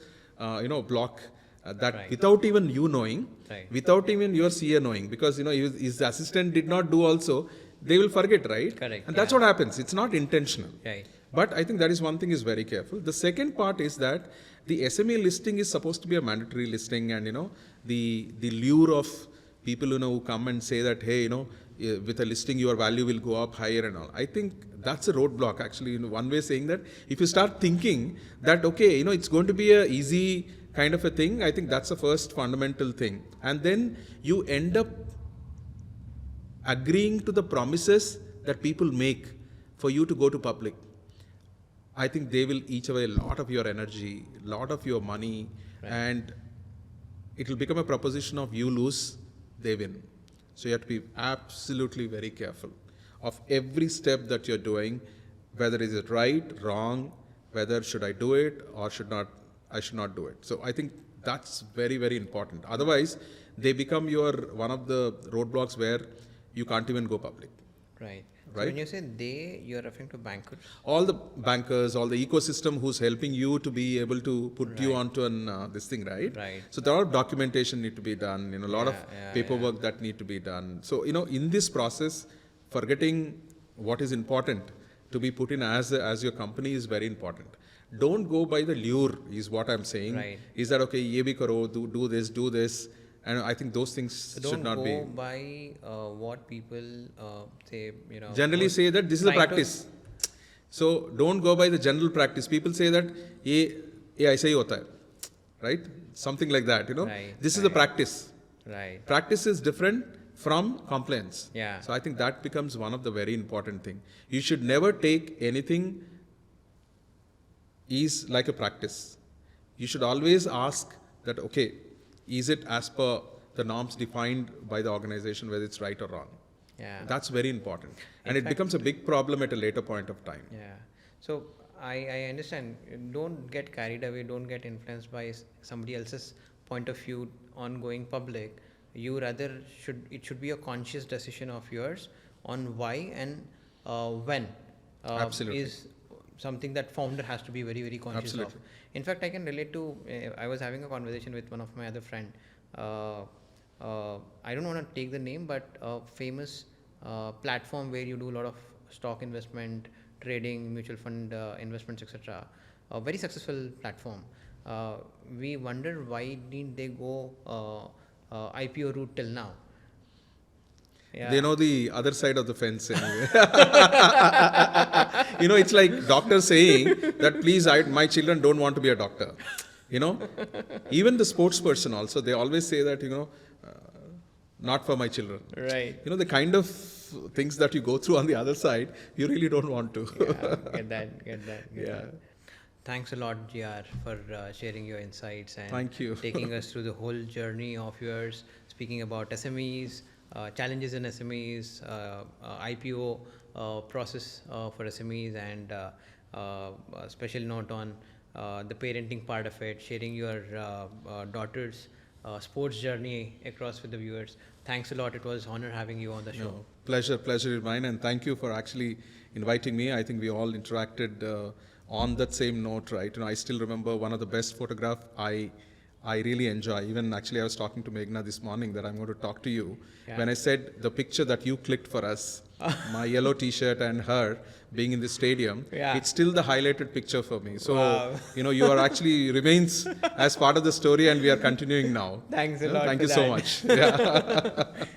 block that Right. without even you knowing, Right. without even your CA knowing, because, his assistant did not do also, they will forget, right? Correct, And that's yeah. what happens. It's not intentional. Right. But I think that is one thing is very careful. The second part is that the SME listing is supposed to be a mandatory listing, and the lure of people who come and say that, hey, with a listing your value will go up higher and all. I think that's a roadblock actually. One way saying that if you start thinking that okay, it's going to be a easy kind of a thing, I think that's the first fundamental thing. And then you end up agreeing to the promises that people make for you to go to public. I think they will eat away a lot of your energy, a lot of your money, Right. and it will become a proposition of you lose, they win. So you have to be absolutely very careful of every step that you're doing, whether is it right, wrong, whether should I do it or I should not do it. So I think that's very, very important. Otherwise, they become one of the roadblocks where you can't even go public. Right. So Right. when you say they, you're referring to bankers? All the bankers, all the ecosystem who's helping you to be able to put you Right. onto this thing, right? Right. So there are documentation need to be done, a lot of Yeah, paperwork that need to be done. So, in this process, forgetting what is important to be put in as your company is very important. Don't go by the lure is what I'm saying. Right. Is that okay, ye bhi karo, do this. And I think those things So should don't not go be. by what people say, Generally who's say that this is the trying to- practice. So don't go by the general practice. People say that ye aisa hi hota hai, right? Something like that, Right, This is the right. practice. Right. Practice is different from compliance. Yeah. So I think that becomes one of the very important thing. You should never take anything is like a practice. You should always ask that, okay, is it as per the norms defined by the organization, whether it's right or wrong? Yeah. That's very important. And In it becomes a big problem at a later point of time. Yeah. So I understand. Don't get carried away. Don't get influenced by somebody else's point of view on going public. You rather it should be a conscious decision of yours on why and when. Absolutely. Is something that founder has to be very, very conscious Absolutely. of. In fact, I can relate to, I was having a conversation with one of my other friend. I don't want to take the name, but a famous platform where you do a lot of stock investment, trading, mutual fund investments, etc. A very successful platform. We wonder why didn't they go IPO route till now? Yeah. They know the other side of the fence anyway. It's like doctors saying that please, my children don't want to be a doctor. Even the sports person also, they always say that, not for my children. Right. The kind of things that you go through on the other side, you really don't want to. Yeah, get that. Yeah. That. Thanks a lot, GR, for sharing your insights and Thank you. taking us through the whole journey of yours, speaking about SMEs, challenges in SMEs, IPO process for SMEs, and a special note on the parenting part of it, sharing your daughter's sports journey across with the viewers. Thanks a lot. It was an honor having you on the show. No, pleasure is mine, and thank you for actually inviting me. I think we all interacted on that same note, right? I still remember one of the best photograph I really enjoy. Even actually, I was talking to Meghana this morning that I'm going to talk to you. Yeah. When I said the picture that you clicked for us, my yellow T-shirt and her being in the stadium, Yeah. it's still the highlighted picture for me. So, Wow. you are actually remains as part of the story, and we are continuing now. Thanks a lot Thank for you so that. much. Yeah.